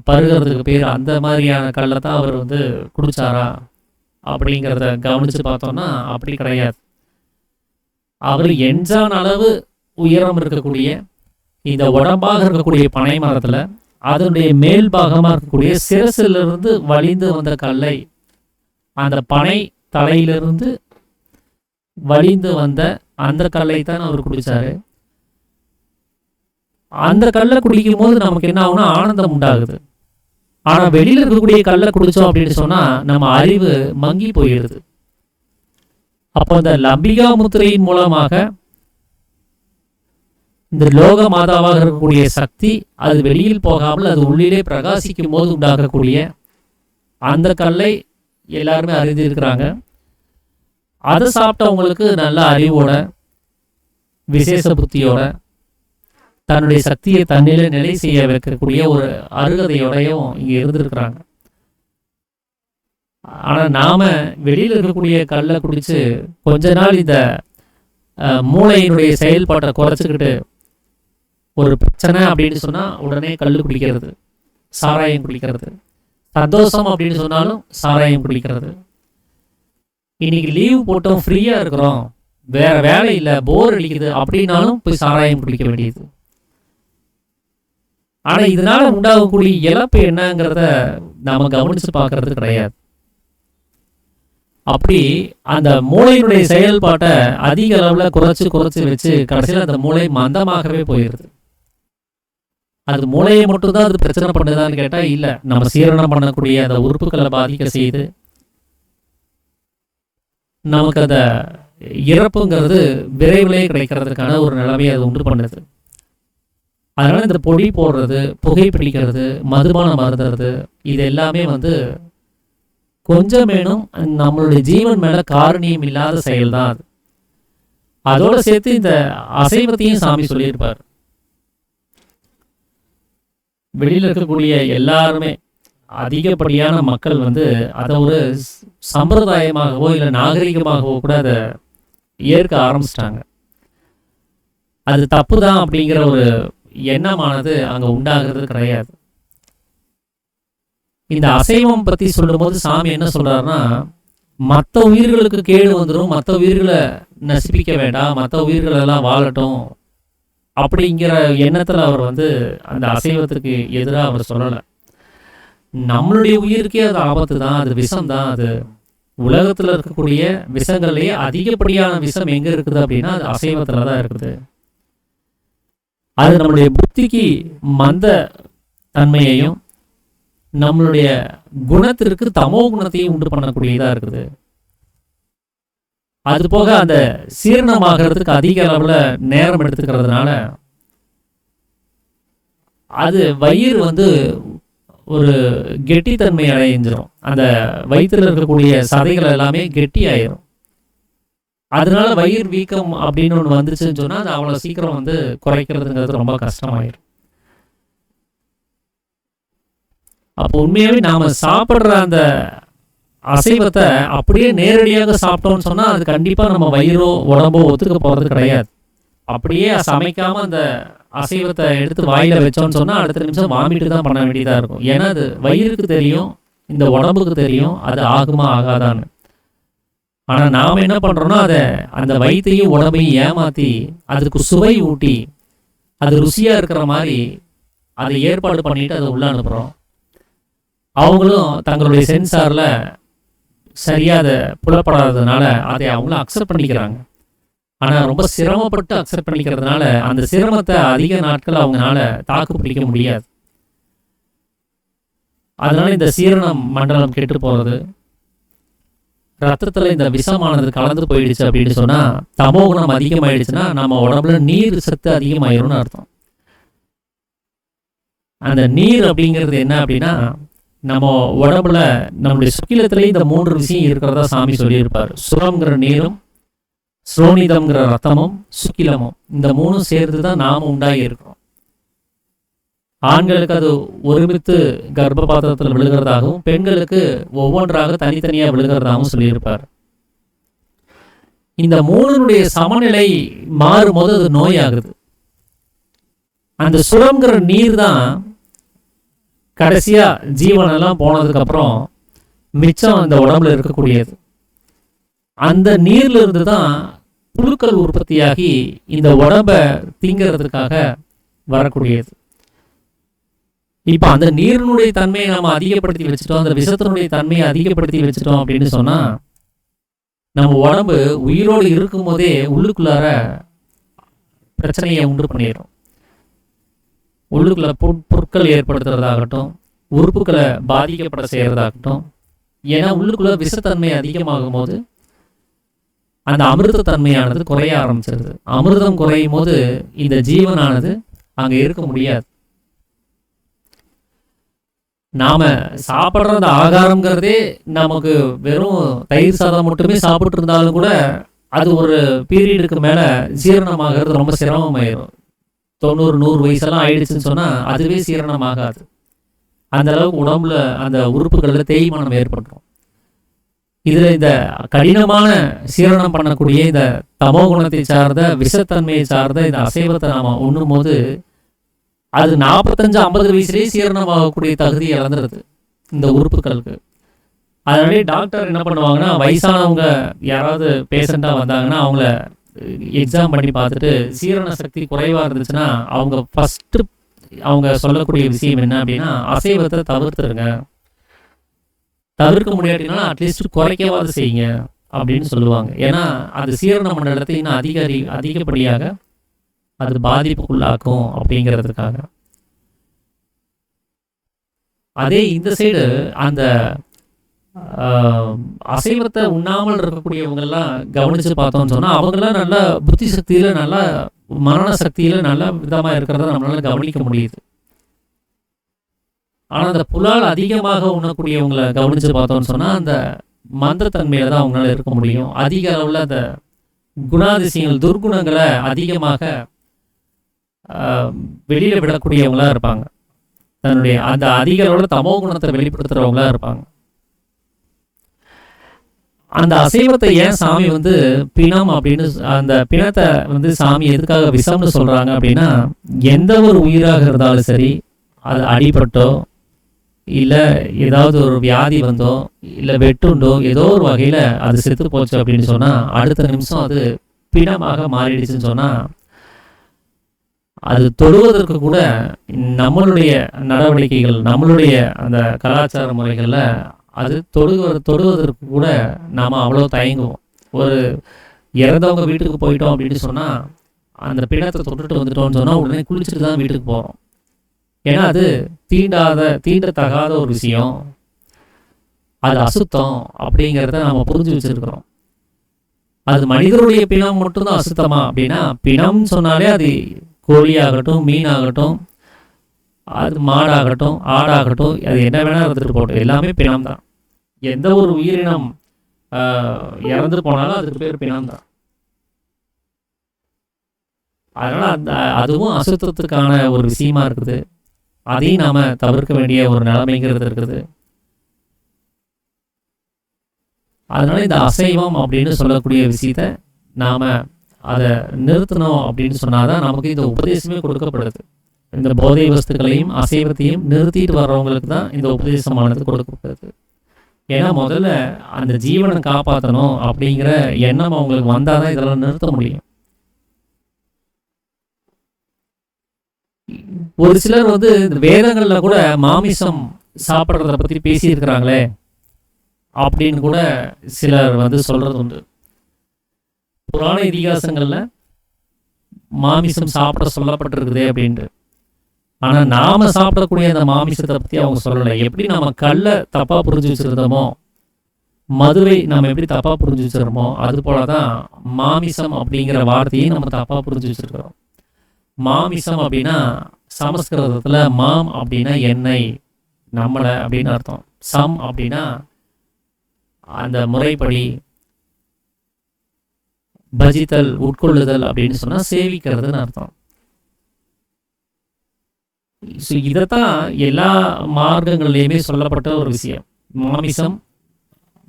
பருகிறதுக்கு பேர் அந்த மாதிரியான கல்லை தான் அவர் குடிச்சாரா அப்படிங்கிறத கவனித்து பார்த்தோம்னா அப்படி கிடையாது. அவர் எஞ்சான அளவு உயரம் இருக்கக்கூடிய இந்த உடம்பாக இருக்கக்கூடிய பனை மரத்தில் அதனுடைய மேல் பாகமாக இருக்கக்கூடிய சிரசிலிருந்து வழிந்து வந்த கல்லை, அந்த பனை தலையிலிருந்து வழிந்து வந்த அந்த கல்லை தான் அவர் குடித்தார். அந்த கல்லை குடிக்கும் போது நமக்கு என்ன ஆகும்னா ஆனந்தம் உண்டாகுது. ஆனால் வெளியில் இருக்கக்கூடிய கல்லை குடித்தோம் அப்படின்னு சொன்னால் நம்ம அறிவு மங்கி போயிடுது. அப்போ இந்த லம்பிகா முத்திரையின் மூலமாக இந்த லோக மாதாவாக இருக்கக்கூடிய சக்தி அது வெளியில் போகாமல் அது உள்ளிலே பிரகாசிக்கும் போது உண்டாகக்கூடிய அந்த கல்லை எல்லாருமே அறிந்திருக்கிறாங்க. அதை சாப்பிட்டவங்களுக்கு நல்ல அறிவோட விசேஷ புத்தியோட தன்னுடைய சக்தியை தன்னிலே நிலை செய்ய வைக்கக்கூடிய ஒரு அருகதையோடையும் இங்கே இருந்திருக்கிறாங்க. ஆனால் நாம் வெளியில் இருக்கக்கூடிய கல்லை குடித்து கொஞ்ச நாள் இந்த மூளையினுடைய செயல்பாட்டை குறைச்சிக்கிட்டு ஒரு பிரச்சனை அப்படின்னு சொன்னால் உடனே கல் குடிக்கிறது, சாராயம் குடிக்கிறது. சந்தோஷம் அப்படின்னு சொன்னாலும் சாராயம் குடிக்கிறது. இன்னைக்கு லீவ் போட்டோம், ஃப்ரீயாக இருக்கிறோம், வேற வேலை இல்லை, போர் அடிக்குது அப்படின்னாலும் போய் சாராயம் குடிக்க வேண்டியது. ஆனால் இதனால உண்டாகக்கூடிய இழப்பு என்னங்கிறத நாம கவனிச்சு பார்க்கறது கிடையாது. அப்படி அந்த மூளையினுடைய செயல்பாட்டை அதிக அளவில் குறைச்சி வச்சு கடைசியில் அந்த மூளை மந்தமாகவே போயிடுது. அது மூளையை மட்டும்தான் அது பிரச்சனை பண்ணுதான்னு கேட்டால் இல்லை, நம்ம சீரணம் பண்ணக்கூடிய அந்த உறுப்புகளை பாதிக்க செய்து நமக்கு அந்த இறப்புங்கிறது விரைவிலே கிடைக்கிறதுக்கான ஒரு நிலைமையை அது உண்டு பண்ணுது. அதனால இந்த பொடி போடுறது, புகை பிடிக்கிறது, மதுபானம் அருந்துறது, இது எல்லாமே கொஞ்சம் வேணும் நம்மளுடைய ஜீவன் மேல காரணியம் இல்லாத செயல் தான் அது. அதோட சேர்த்து இந்த அசைவத்தையும் சாமி சொல்லியிருப்பார். வெளியில் இருக்கக்கூடிய எல்லாருமே அதிகப்படியான மக்கள் அதை ஒரு சம்பிரதாயமாகவோ இல்லை நாகரிகமாகவோ கூட அதை ஏற்க ஆரம்பிச்சிட்டாங்க. அது தப்பு தான் அப்படிங்கிற ஒரு எண்ணமானது அங்கே உண்டாகிறது கிடையாது. இந்த அசைவம் பற்றி சொல்லும்போது சாமி என்ன சொல்றாருன்னா, மற்ற உயிர்களுக்கு கேடு வந்துடும், மற்ற உயிர்களை நசிப்பிக்க வேண்டாம், மற்ற உயிர்கள் எல்லாம் வாழட்டும் அப்படிங்கிற எண்ணத்தில் அவர் அந்த அசைவத்துக்கு எதிராக அவர் சொல்லலை. நம்மளுடைய உயிருக்கே அது ஆபத்து தான், அது விஷம் தான். அது உலகத்தில் இருக்கக்கூடிய விஷங்கள்லேயே அதிகப்படியான விஷம் எங்கே இருக்குது அப்படின்னா அது அசைவத்தில் தான் இருக்குது. அது நம்மளுடைய புத்திக்கு மந்த தன்மையையும் நம்மளுடைய குணத்திற்கு தமோ குணத்தையும் உண்டு பண்ணக்கூடியதாக இருக்குது. அது போக அந்த சீரணமாகிறதுக்கு அதிக அளவில் நேரம் எடுத்துக்கிறதுனால அது வயிறு ஒரு கெட்டித்தன்மை அடைஞ்சிடும். அந்த வயிற்றில் இருக்கக்கூடிய சதைகள் எல்லாமே கெட்டி ஆயிரும். அதனால வயிறு வீக்கம் அப்படின்னு ஒன்று வந்துச்சுன்னு சொன்னால் அது அவ்வளோ சீக்கிரம் குறைக்கிறதுங்கிறது ரொம்ப கஷ்டமாயிடும். அப்போ உண்மையாகவே நாம் சாப்பிட்ற அந்த அசைவத்தை அப்படியே நேரடியாக சாப்பிட்டோம்னு சொன்னால் அது கண்டிப்பாக நம்ம வயிறோ உடம்போ ஒத்துக்க போகிறது கிடையாது. அப்படியே சமைக்காமல் அந்த அசைவத்தை எடுத்து வாயில் வச்சோன்னு சொன்னால் அடுத்த நிமிஷம் வாமிட்டு தான் பண்ண வேண்டியதாக இருக்கும். ஏன்னா அது வயிறுக்கு தெரியும், இந்த உடம்புக்கு தெரியும் அது ஆகுமா ஆகாதான்னு. ஆனால் நாம் என்ன பண்ணுறோன்னா அதை அந்த வயிற்றையும் உடம்பையும் ஏமாற்றி அதுக்கு சுவை ஊட்டி அது ருசியாக இருக்கிற மாதிரி அதை ஏற்பாடு பண்ணிட்டு அதை உள்ள அனுப்புகிறோம். அவங்களும் தங்களுடைய சென்சாரில் சரியாக அதை புலப்படாததுனால அதை அவங்களும் அக்செப்ட் பண்ணிக்கிறாங்க. ஆனால் ரொம்ப சிரமப்பட்டு அக்செப்ட் பண்ணிக்கிறதுனால அந்த சிரமத்தை அதிக நாட்கள் அவங்களால தாக்கு பிடிக்க முடியாது. அதனால இந்த சீரணம் மண்டலம் கெட்டு போகிறது, ரத்தத்தில் இந்த விஷமானது கலந்து போயிடுச்சு அப்படின்னு சொன்னால், தமோ குணம் அதிகமாயிடுச்சுன்னா நம்ம உடம்புல நீர் சத்து அதிகமாயிரும்னு அர்த்தம். அந்த நீர் அப்படிங்கிறது என்ன அப்படின்னா, நம்ம உடம்புல நம்மளுடைய சுக்கிலத்திலே இந்த 3 விஷயம் இருக்கிறதா சாமி சொல்லியிருப்பார். சுரம்ங்கிற நீரும், ஸ்ரோனிதம்ங்கிற ரத்தமும், சுக்கிலமும், இந்த 3 சேர்ந்து தான் நாம் உண்டாகி இருக்கிறோம். ஆண்களுக்கு அது ஒருமித்து கர்ப்ப பாத்திரத்தில் விழுகிறதாகவும் பெண்களுக்கு ஒவ்வொன்றாக தனித்தனியாக விழுகிறதாகவும் சொல்லியிருப்பார். இந்த 3னுடைய சமநிலை மாறும்போது அது நோயாகுது. அந்த சுரம்ங்கிற நீர் தான் கடைசியா ஜீவனெல்லாம் போனதுக்கு அப்புறம் மிச்சம் அந்த உடம்புல இருக்கக்கூடியது. அந்த நீர்ல இருந்து தான் புழுக்கள் உற்பத்தியாகி இந்த உடம்பை திங்கிறதுக்காக வரக்கூடியது. இப்போ அந்த நீரினுடைய தன்மையை நம்ம அதிகப்படுத்தி வச்சுட்டோம், அந்த விஷத்தினுடைய தன்மையை அதிகப்படுத்தி வச்சுட்டோம் அப்படின்னு சொன்னா நம்ம உடம்பு உயிரோடு இருக்கும் போதே உள்ளுக்குள்ளார பிரச்சனையை உண்டு பண்ணிடும். உள்ளுக்குள்ள பொருட்கள் ஏற்படுத்துறதாகட்டும், உறுப்புகளை பாதிக்கப்பட செய்யறதாகட்டும். ஏன்னா உள்ளுக்குள்ள விஷத்தன்மை அதிகமாகும் போது அந்த அமிர்தத்தன்மையானது குறைய ஆரம்பிச்சிருது. அமிர்தம் குறையும் போது இந்த ஜீவனானது அங்க இருக்க முடியாது. நாம சாப்பிட்ற அந்த ஆகாரம்ங்கிறதே நமக்கு வெறும் தயிர் சாதம் மட்டுமே சாப்பிட்டு இருந்தாலும் கூட அது ஒரு பீரியடுக்கு மேல ஜீரணமாகிறது ரொம்ப சிரமமாயிரும். 90-100 வயசெல்லாம் ஆயிடுச்சுன்னு சொன்னா அதுவே சீரணமாகாது. அந்த அளவுக்கு உடம்புல அந்த உறுப்புகளில் தேய்மானம் ஏற்பட்டுரும். இதுல இந்த கடினமான சீரணம் பண்ணக்கூடிய இந்த தமோ குணத்தை சார்ந்த விஷத்தன்மையை சார்ந்த இந்த அசைவத்தை நாம உண்ணும் போது அது 45-50 வயசுலேயே சீரணமாகக்கூடிய தகுதி இழந்துருது இந்த உறுப்புகளுக்கு. அதனாலே டாக்டர் என்ன பண்ணுவாங்கன்னா, வயசானவங்க யாராவது பேஷண்ட்டாக வந்தாங்கன்னா அவங்கள எக்ஸாம் பண்ணி பார்த்துட்டு சீரண சக்தி குறைவாக இருந்துச்சுன்னா அவங்க ஃபஸ்ட்டு அவங்க சொல்லக்கூடிய விஷயம் என்ன அப்படின்னா, அசைவத்தை தவிர்த்துருங்க, தவிர்க்க முடியாட்டினா அட்லீஸ்ட் குறைக்கவாது செய்யுங்க அப்படின்னு சொல்லுவாங்க. ஏன்னா அது சீரண மண்டலத்தை இன்னும் அதிகப்படியாக அது பாதிப்புக்குள்ளாக்கும் அப்படிங்கிறதுக்காக. அதே இந்த சைடு அந்த அசைவத்தை உண்ணாமல் இருக்கக்கூடியவங்கெல்லாம் கவனித்து பார்த்தோம்னு சொன்னால் அவங்களாம் நல்லா புத்தி சக்தியில் நல்லா மரண சக்தியில் நல்ல விதமாக இருக்கிறத நம்மளால கவனிக்க முடியுது. ஆனால் அந்த புலால் அதிகமாக உண்ணக்கூடியவங்களை கவனித்து பார்த்தோம்னு சொன்னால் அந்த மந்தத்தன்மையில தான் அவங்களால இருக்க முடியும். அதிக அளவில் அந்த குணாதிசயங்கள் துர்குணங்களை அதிகமாக வெளியில விடக்கூடியவங்களா இருப்பாங்க. தன்னுடைய அந்த அதிக அளவில் தமோ குணத்தை வெளிப்படுத்துறவங்களா இருப்பாங்க. அந்த அசைவத்தை ஏன் சாமி பிணம் அப்படின்னு அந்த பிணத்தை சாமி எதுக்காக விஷம்னு சொல்றாங்க அப்படின்னா, எந்த ஒரு உயிராக இருந்தாலும் சரி அது அடிபட்டோ இல்லை ஏதாவது ஒரு வியாதி வந்தோ இல்லை வெட்டுண்டோ ஏதோ ஒரு வகையில் அது செத்து போச்சு அப்படின்னு சொன்னால் அடுத்த நிமிஷம் அது பிணமாக மாறிடுச்சுன்னு சொன்னால் அது தொடுவதற்கு கூட நம்மளுடைய நடவடிக்கைகள் நம்மளுடைய அந்த கலாச்சார முறைகளில் அது தொடுவதற்கு கூட நாம் அவ்வளோ தயங்குவோம். ஒரு இறந்தவங்க வீட்டுக்கு போயிட்டோம் அப்படின்னு சொன்னால் அந்த பிணத்தை தொட்டுட்டு வந்துட்டோம்னு சொன்னால் உடனே குளிச்சுட்டு தான் வீட்டுக்கு போகிறோம். ஏன்னா அது தீண்டத்தகாத ஒரு விஷயம், அது அசுத்தம் அப்படிங்கிறத நம்ம புரிஞ்சு வச்சுருக்கிறோம். அது மனிதருடைய பிணம் மட்டும்தான் அசுத்தமா அப்படின்னா, பிணம்னு சொன்னாலே அது கோழியாகட்டும் மீனாகட்டும் அது மாடாகட்டும் ஆடாகட்டும் அது என்ன வேணால் இருந்துட்டு போட்டோம், எல்லாமே பிணம் தான். எந்த ஒரு உயிரினம் இறந்துட்டு போனாலும் அதுக்கு பேர் பிணம் தான். அதனால் அதுவும் அசுத்தத்துக்கான ஒரு விஷயமா இருக்குது. அதையும் நாம் தவிர்க்க வேண்டிய ஒரு நிலைமைங்கிறது இருக்குது. அதனால் இந்த அசைவம் அப்படின்னு சொல்லக்கூடிய விஷயத்தை நாம் அதை நிறுத்தணும் அப்படின்னு சொன்னாதான் நமக்கு இந்த உபதேசமே கொடுக்கப்படுது. இந்த போதை வஸ்துக்களையும் அசைவத்தையும் நிறுத்திட்டு வர்றவங்களுக்கு தான் இந்த உபதேசமானது கொடுக்கப்படுது. ஏன்னா முதல்ல அந்த ஜீவனை காப்பாற்றணும் அப்படிங்கிற எண்ணம் அவங்களுக்கு வந்தால் தான் இதெல்லாம் நிறுத்த முடியும். ஒரு சிலர் இந்த வேதங்கள்ல கூட மாமிசம் சாப்பிட்றத பற்றி பேசியிருக்கிறாங்களே அப்படின்னு கூட சிலர் சொல்றது உண்டு. புராண இதிகாசங்கள்ல மாமிசம் சாப்பிட சொல்லப்பட்டிருக்குதே அப்படின்ட்டு. ஆனா நாம சாப்பிடக்கூடிய அந்த மாமிசத்தை பத்தி அவங்க சொல்லலை. எப்படி நம்ம கல்லை தப்பா புரிஞ்சு வச்சிருந்தோமோ, மதுவை நம்ம எப்படி தப்பா புரிஞ்சு வச்சிருந்தோமோ, அது போலதான் மாமிசம் அப்படிங்கிற வார்த்தையை நம்ம தப்பா புரிஞ்சு வச்சிருக்கிறோம். மாமிசம் அப்படின்னா சமஸ்கிருதத்துல மாம் அப்படின்னா எண்ணெய், நம்மளை அப்படின்னு அர்த்தம். சம் அப்படின்னா அந்த முறைப்படி, பஜித்தல் உட்கொள்ளுதல் அப்படின்னு சொன்னா சேவிக்கிறதுன்னு அர்த்தம். இதைத்தான் எல்லா மார்க்கங்கள்லையுமே சொல்லப்பட்ட ஒரு விஷயம். மாமிசம்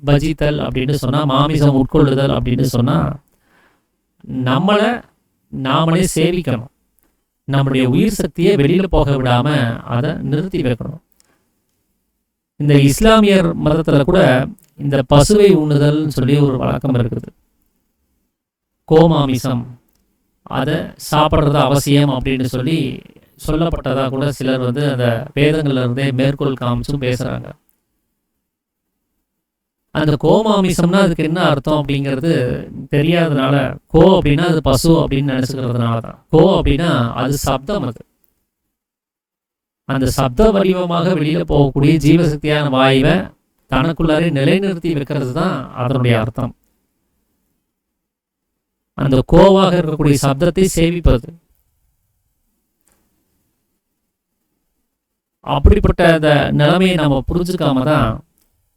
பஜித்தல் அப்படின்னு சொன்னா, மாமிசம் உட்கொள்ளுதல் அப்படின்னு சொன்னா நம்மளை நாமளே சேவிக்கணும். நம்மளுடைய உயிர் சக்தியை வெளியில போக விடாம அதை நிறுத்தி வைக்கணும். இந்த இஸ்லாமியர் மதத்துல கூட இந்த பசுவை உண்ணுதல் சொல்லி ஒரு வழக்கம் இருக்குது. கோமாமிசம் அதை சாப்பிட்றது அவசியம் அப்படின்னு சொல்லி சொல்லப்பட்டதாக கூட சிலர் வந்து அந்த வேதங்கள்ல இருந்தே மேற்கோள் காமிச்சும் பேசுகிறாங்க. அந்த கோமாமிசம்னா அதுக்கு என்ன அர்த்தம் அப்படிங்கிறது தெரியாதனால, கோ அப்படின்னா அது பசு அப்படின்னு நினச்சிக்கிறதுனால தான். கோ அப்படின்னா அது சப்தம். அது அந்த சப்த வடிவமாக வெளியில் போகக்கூடிய ஜீவசக்தியான வாயுவை தனக்குள்ளாரே நிலைநிறுத்தி வைக்கிறது தான் அதனுடைய அர்த்தம். அந்த கோவாக இருக்கக்கூடிய சப்தத்தை சேவிப்பது. அப்படிப்பட்ட அந்த நிலைமையை நம்ம புரிஞ்சுக்காம தான்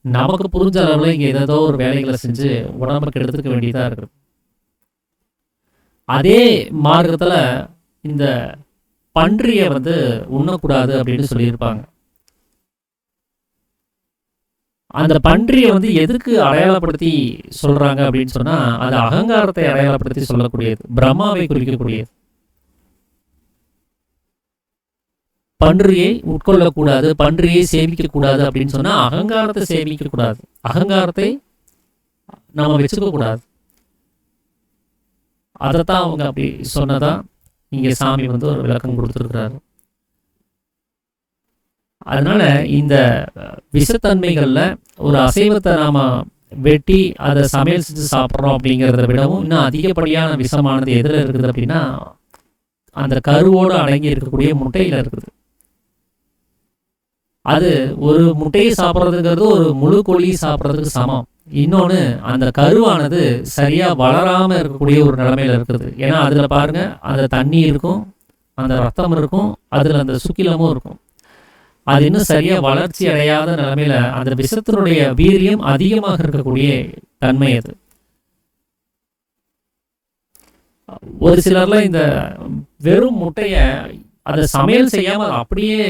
நமக்கு புரிஞ்ச அளவில் இங்கே ஏதோ ஒரு வேலைகளை செஞ்சு உடம்புக்கு எடுத்துக்க வேண்டியதாக இருக்குது. அதே மார்க்கத்தில் இந்த பன்றியை வந்து உண்ணக்கூடாது அப்படின்னு சொல்லியிருப்பாங்க. அந்த பன்றியை வந்து எதுக்கு அடையாளப்படுத்தி சொல்றாங்க அப்படின்னு சொன்னா, அது அகங்காரத்தை அடையாளப்படுத்தி சொல்லக்கூடியது, பிரம்மாவை குறிக்கக்கூடியது. பன்றியை உட்கொள்ளக்கூடாது, பன்றியை சேவிக்க கூடாது அப்படின்னு சொன்னா அகங்காரத்தை சேவிக்க கூடாது, அகங்காரத்தை நாம வச்சுக்க கூடாது. அதைத்தான் அவங்க அப்படி சொன்னதா இங்க சாமி வந்து ஒரு விளக்கம் கொடுத்துருக்கிறாரு. அதனால இந்த விஷத்தன்மைகள்ல ஒரு அசைவத்தை நாம வெட்டி அதை சமையல் செஞ்சு சாப்பிட்றோம் அப்படிங்கிறத விடவும் இன்னும் அதிகப்படியான விஷமானது எதில் இருக்குது அப்படின்னா அந்த கருவோடு அடங்கி இருக்கக்கூடிய முட்டையில இருக்குது. அது ஒரு முட்டையை சாப்பிட்றதுங்கிறது ஒரு முழு கோழி சாப்பிட்றதுக்கு சமம். இன்னொன்று, அந்த கருவானது சரியா வளராம இருக்கக்கூடிய ஒரு நிலைமையில இருக்குது. ஏன்னா அதுல பாருங்க, அந்த தண்ணி இருக்கும், அந்த ரத்தம் இருக்கும், அதுல அந்த சுக்கிலமும் இருக்கும். அது இன்னும் சரியா வளர்ச்சி அடையாத நிலைமையில அந்த விஷத்தினுடைய வீரியம் அதிகமாக இருக்கக்கூடிய தன்மை அது. ஒரு சிலர்ல இந்த வெறும் முட்டைய அதை சமையல் செய்யாம அப்படியே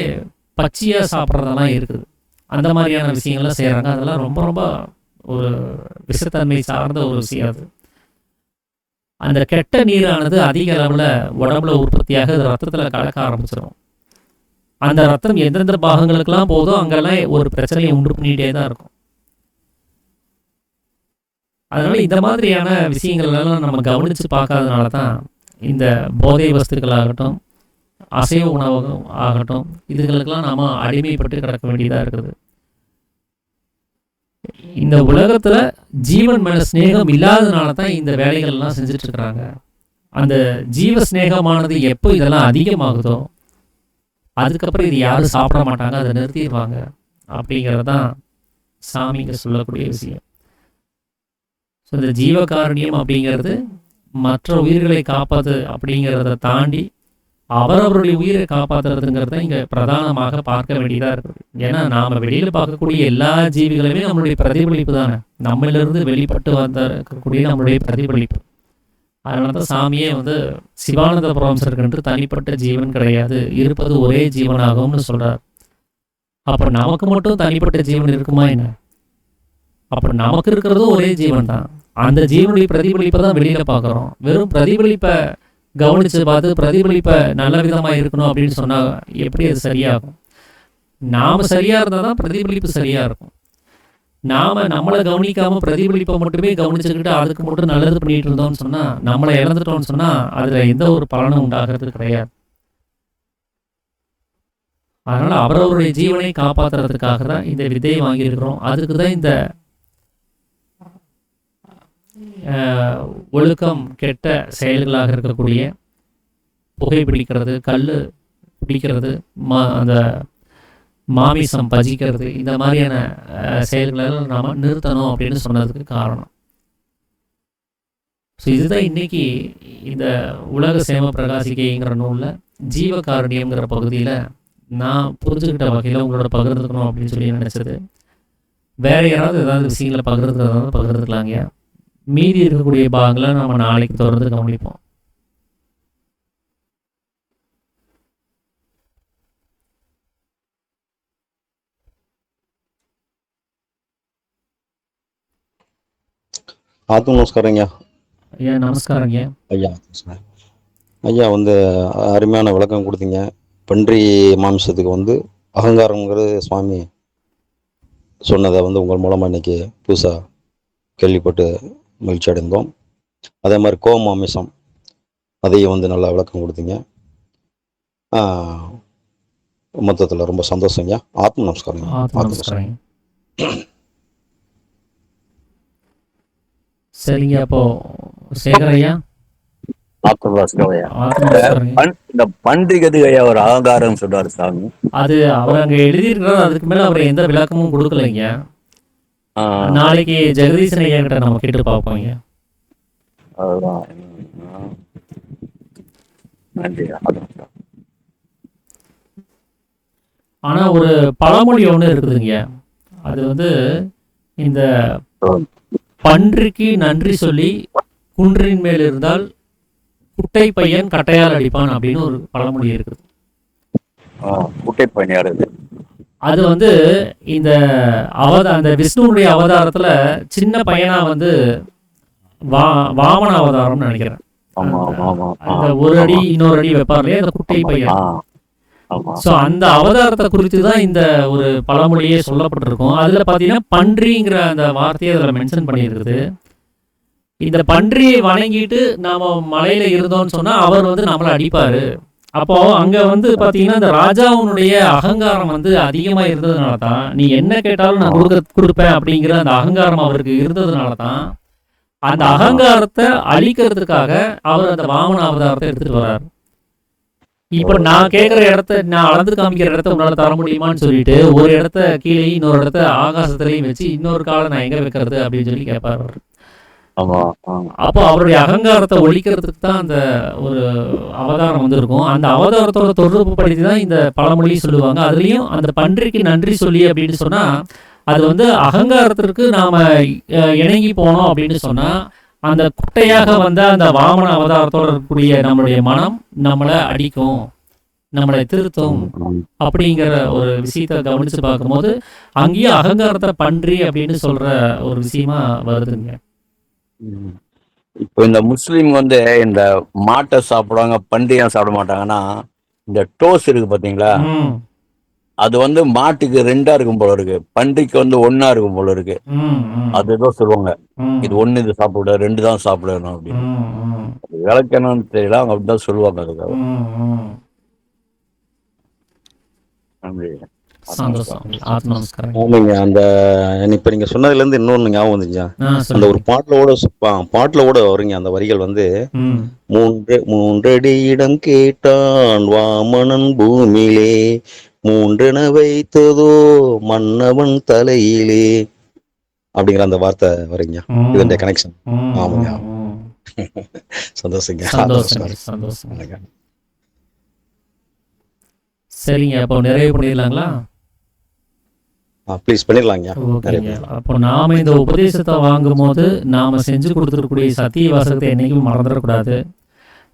பச்சையா சாப்பிட்றதெல்லாம் இருக்குது. அந்த மாதிரியான விஷயங்கள்லாம் செய்யறாங்க. அதெல்லாம் ரொம்ப ரொம்ப ஒரு விஷத்தன்மை சார்ந்த ஒரு விஷயம். அது அந்த கெட்ட நீரானது அதிக அளவுல உடம்புல உற்பத்தியாக ரத்தத்துல கலக்க ஆரம்பிச்சிடும். அந்த ரத்தம் எந்தெந்த பாகங்களுக்கெல்லாம் போதோ அங்கெல்லாம் ஒரு பிரச்சனையை உண்டு பண்ணிட்டே தான் இருக்கும். அதனால இந்த மாதிரியான விஷயங்கள் எல்லாம் நம்ம கவனிச்சு பார்க்காதனால தான் இந்த போதை வஸ்துக்களாகட்டும், அசைவ உணவகம் ஆகட்டும், இதுகளுக்கெல்லாம் நாம அடிமைப்பட்டு கிடக்க வேண்டியதா இருக்குது. இந்த உலகத்துல ஜீவன் மேல ஸ்நேகம் இல்லாதனால தான் இந்த வேலைகள் எல்லாம் செஞ்சுட்டு இருக்கிறாங்க. அந்த ஜீவ ஸ்நேகமானது எப்போ இதெல்லாம் அதிகமாகுதோ அதுக்கப்புறம் இது யாரும் சாப்பிட மாட்டாங்க, அதை நிறுத்திடுவாங்க அப்படிங்கிறதான் சாமிங்க சொல்லக்கூடிய விஷயம். ஸோ இந்த ஜீவகாருண்யம் அப்படிங்கிறது மற்ற உயிர்களை காப்பது அப்படிங்கிறத தாண்டி அவரவருடைய உயிரை காப்பாற்றுறதுங்கிறத இங்கே பிரதானமாக பார்க்க வேண்டியதாக இருக்குது. ஏன்னா நாம் வெளியில் பார்க்கக்கூடிய எல்லா ஜீவிகளுமே நம்மளுடைய பிரதிபலிப்பு தானே, நம்மளிலிருந்து வெளிப்பட்டு வந்திருக்கக்கூடிய நம்மளுடைய பிரதிபலிப்பு. அதனால தான் சாமியே வந்து சிவானந்த பரமஹம்சருக்கு தனிப்பட்ட ஜீவன் கிடையாது, இருப்பது ஒரே ஜீவனாகும்னு சொல்றார். அப்போ நமக்கு மட்டும் தனிப்பட்ட ஜீவன் இருக்குமா என்ன? அப்போ நமக்கு இருக்கிறதும் ஒரே ஜீவன் தான். அந்த ஜீவனுடைய பிரதிபலிப்பை தான் வெளியில பார்க்குறோம். வெறும் பிரதிபலிப்பை கவனிச்சு பார்த்து பிரதிபலிப்பை நல்ல விதமா இருக்கணும் அப்படின்னு சொன்னா எப்படி அது சரியாகும்? நாம சரியா இருந்தா தான் பிரதிபலிப்பு சரியா இருக்கும். நாம நம்மளை கவனிக்காம பிரதிபலிப்பை மட்டுமே கவனிச்சுக்கிட்டு அதுக்கு மட்டும் நல்லது பண்ணிட்டு இருந்தோம்னு சொன்னா, நம்மளை இழந்துட்டோம்னு சொன்னா அதுல எந்த ஒரு பலனும் உண்டாகிறது கிடையாது. அதனால அவரவருடைய ஜீவனை காப்பாற்றுறதுக்காக தான் இந்த விதையை வாங்கியிருக்கிறோம். அதுக்கு தான் இந்த ஒழுக்கம் கெட்ட செயல்களாக இருக்கக்கூடிய புகைப்பிடிக்கிறது, கல் பிடிக்கிறது, அந்த மாமிசம் பஜிக்கிறது, இந்த மாதிரியான செயல்களெல்லாம் நாம் நிறுத்தணும் அப்படின்னு சொன்னதுக்கு காரணம். ஸோ இதுதான் இன்னைக்கு இந்த உலக சேம பிரகாசிக்கைங்கிற நூலில் ஜீவகாருண்யங்கிற பகுதியில் நான் புரிஞ்சுக்கிட்ட வகையில் உங்களோட பகிர்ந்துக்கணும் அப்படின்னு சொல்லி நினச்சது. வேற யாராவது ஏதாவது விஷயங்களை பகிர்ந்துக்கிறதா பகிர்ந்துக்கலாங்க. மீதி இருக்கக்கூடிய பாகங்களை நம்ம நாளைக்கு தொடர்ந்து கவனிப்போம். நமஸ்காரங்க ஐயா. நமஸ்காரங்க ஐயா. ஐயா வந்து அருமையான விளக்கம் கொடுத்தீங்க. பன்றி மாம்சத்துக்கு வந்து அகங்காரங்கிறது சுவாமி சொன்னதை வந்து உங்கள் மூலமாக இன்னைக்கு புதுசாக கேள்விப்பட்டு மகிழ்ச்சி அடைந்தோம். அதே மாதிரி கோமாமிசம் அதையும் வந்து நல்லா விளக்கம் கொடுத்தீங்க. மொத்தத்தில் ரொம்ப சந்தோஷங்க. ஆத்ம நமஸ்காரங்க. ஆத்ம நமஸ்காரம். சரிங்க, அப்போ சேகர் ஐயா ஆத்ம நமஸ்காரம். ஆத்ம நமஸ்காரங்க. இந்த பன்றிகது ஐயா ஒரு அகங்காரம் சொல்றாரு சாமி. அது அவர் அங்க எழுதியிருக்கிறார், அதுக்கு மேல அவர் எந்த விளக்கமும் கொடுக்கலைங்க. நாளைக்கு ஜெகதீசன் ஐயா கிட்ட நம்ம கேட்டு பார்ப்போங்க. அதுதான். நன்றி. ஆனா ஒரு பழமொழி ஒண்ணு இருக்குதுங்க. அது வந்து இந்த பன்றிக்கு நன்றி சொல்லி குன்றின் மேல் இருந்தால் குட்டை பையன் கட்டையால் அடிப்பான் அப்படின்னு ஒரு பழமொழி இருக்குது. குட்டை பையன் அது வந்து இந்த அந்த விஷ்ணுனுடைய அவதாரத்துல சின்ன பையனா வந்து வாமன அவதாரம்னு நினைக்கிறேன். அந்த ஒரு அடி இன்னொரு அடி வைப்பார் இல்லையா, அந்த குட்டை பையன். ஸோ அந்த அவதாரத்தை குறித்து தான் இந்த ஒரு பழமொழியே சொல்லப்பட்டிருக்கும். அதுல பாத்தீங்கன்னா பன்றிங்கிற அந்த வார்த்தையை அதுல மென்ஷன் பண்ணியிருக்குது. இந்த பன்றியை வணங்கிட்டு நாம மலையில இருந்தோம்னு சொன்னா அவர் வந்து நம்மளை அடிப்பாரு. அப்போ அங்க வந்து பாத்தீங்கன்னா இந்த ராஜாவுனுடைய அகங்காரம் வந்து அதிகமா இருந்ததுனால தான், நீ என்ன கேட்டாலும் நான் கொடுப்பேன் அப்படிங்கிற அந்த அகங்காரம் அவருக்கு இருந்ததுனால தான், அந்த அகங்காரத்தை அழிக்கிறதுக்காக அவர் அந்த வாமன அவதாரத்தை எடுத்துட்டு வர்றாரு. இப்ப நான் கேட்கிற இடத்த, நான் அளந்து காமிக்கிற இடத்த உன்னால தர முடியுமான்னு சொல்லிட்டு ஒரு இடத்த கீழே இன்னொரு இடத்த ஆகாசத்திலையும் வச்சு இன்னொரு காலை நான் எங்க வைக்கிறது அப்படின்னு சொல்லி கேட்பாரு. அப்போ அவருடைய அகங்காரத்தை ஒழிக்கிறதுக்கு தான் அந்த ஒரு அவதாரம் வந்து இருக்கும். அந்த அவதாரத்தோட தொடர்பு படுத்தி தான் இந்த பழமொழி சொல்லுவாங்க. அதுலயும் அந்த பன்றிக்கு நன்றி சொல்லி அப்படின்னு சொன்னா அது வந்து அகங்காரத்திற்கு நாம இணங்கி போனோம் அப்படின்னு சொன்னா அந்த குட்டையாக வந்த அந்த வாமன அவதாரத்தோட இருக்கக்கூடிய நம்மளுடைய மனம் நம்மளை அடிக்கும், நம்மளை திருத்தும் அப்படிங்கிற ஒரு விஷயத்த கவனிச்சு பார்க்கும்போது அங்கேயும் அகங்காரத்தை பன்றி அப்படின்னு சொல்ற ஒரு விஷயமா வருதுங்க. இப்போ இந்த முஸ்லீம் வந்து இந்த மாட்டை சாப்பிடுவாங்க, பன்றியை சாப்பிட மாட்டாங்கன்னா இந்த டோஸ் இருக்கு பாத்தீங்களா, அது வந்து மாட்டுக்கு 2ஆ இருக்கும் போல இருக்கு, பன்றிக்கு வந்து 1ஆ இருக்கும் போல இருக்கு. அது ஏதோ சொல்லுவாங்க, இது 1 இது சாப்பிட 2 தான் சாப்பிடணும் அப்படின்னு. விளக்கணும்னு தெரியல, அவங்க அப்படிதான் சொல்லுவாங்க. அதுக்காக அந்த இப்ப நீங்க சொன்னதுல இருந்து இன்னொன்னு ஞாபகம் வந்துச்சா, அந்த ஒரு பாட்டுல கூட வருங்க அந்த வரிகள் வந்து, மூன்றடி இடம் கேட்டான் வாமனன் பூமியிலே, மூன்றென வைத்ததோ மன்னவன் தலையிலே அப்படிங்கிற அந்த வார்த்தை வரீங்க. இதனுடைய கனெக்ஷன். ஆமாங்க. சந்தோஷங்க. சரிங்க, அப்போ நிறைவு பண்ணிடலாங்களா? ப்ளீஸ் பண்ணிடலாங்க. அப்போ நாம இந்த உபதேசத்தை வாங்கும் போது நாம செஞ்சு கொடுத்துருக்கக்கூடிய சத்திய வாசகத்தை என்னைக்கும் மறந்துடக்கூடாது.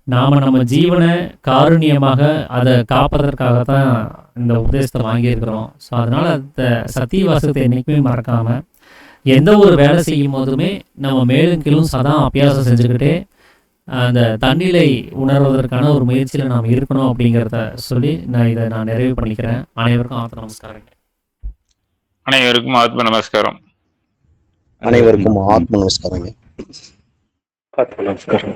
நாம நம்ம ஜீவனை காருண்யமாக அதை காப்பதற்காக தான் இந்த உபதேசத்தை வாங்கியிருக்கிறோம். ஸோ அதனால அந்த சத்திய வாசகத்தை என்னைக்குமே மறக்காம எந்த ஒரு வேலை செய்யும் போதுமே நம்ம மேலும் கீழும் சதா அபியாசம் செஞ்சுக்கிட்டே அந்த தன்னிலை உணர்வதற்கான ஒரு முயற்சியில் நாம் இருக்கணும் அப்படிங்கிறத சொல்லி இதை நான் நிறைவு பண்ணிக்கிறேன். அனைவருக்கும் ஆத்ம நமஸ்காரம். அனைவருக்கும் ஆத்ம நமஸ்காரம். அனைவருக்கும் ஆத்ம நமஸ்காரங்க. ஆத்ம நமஸ்காரம்.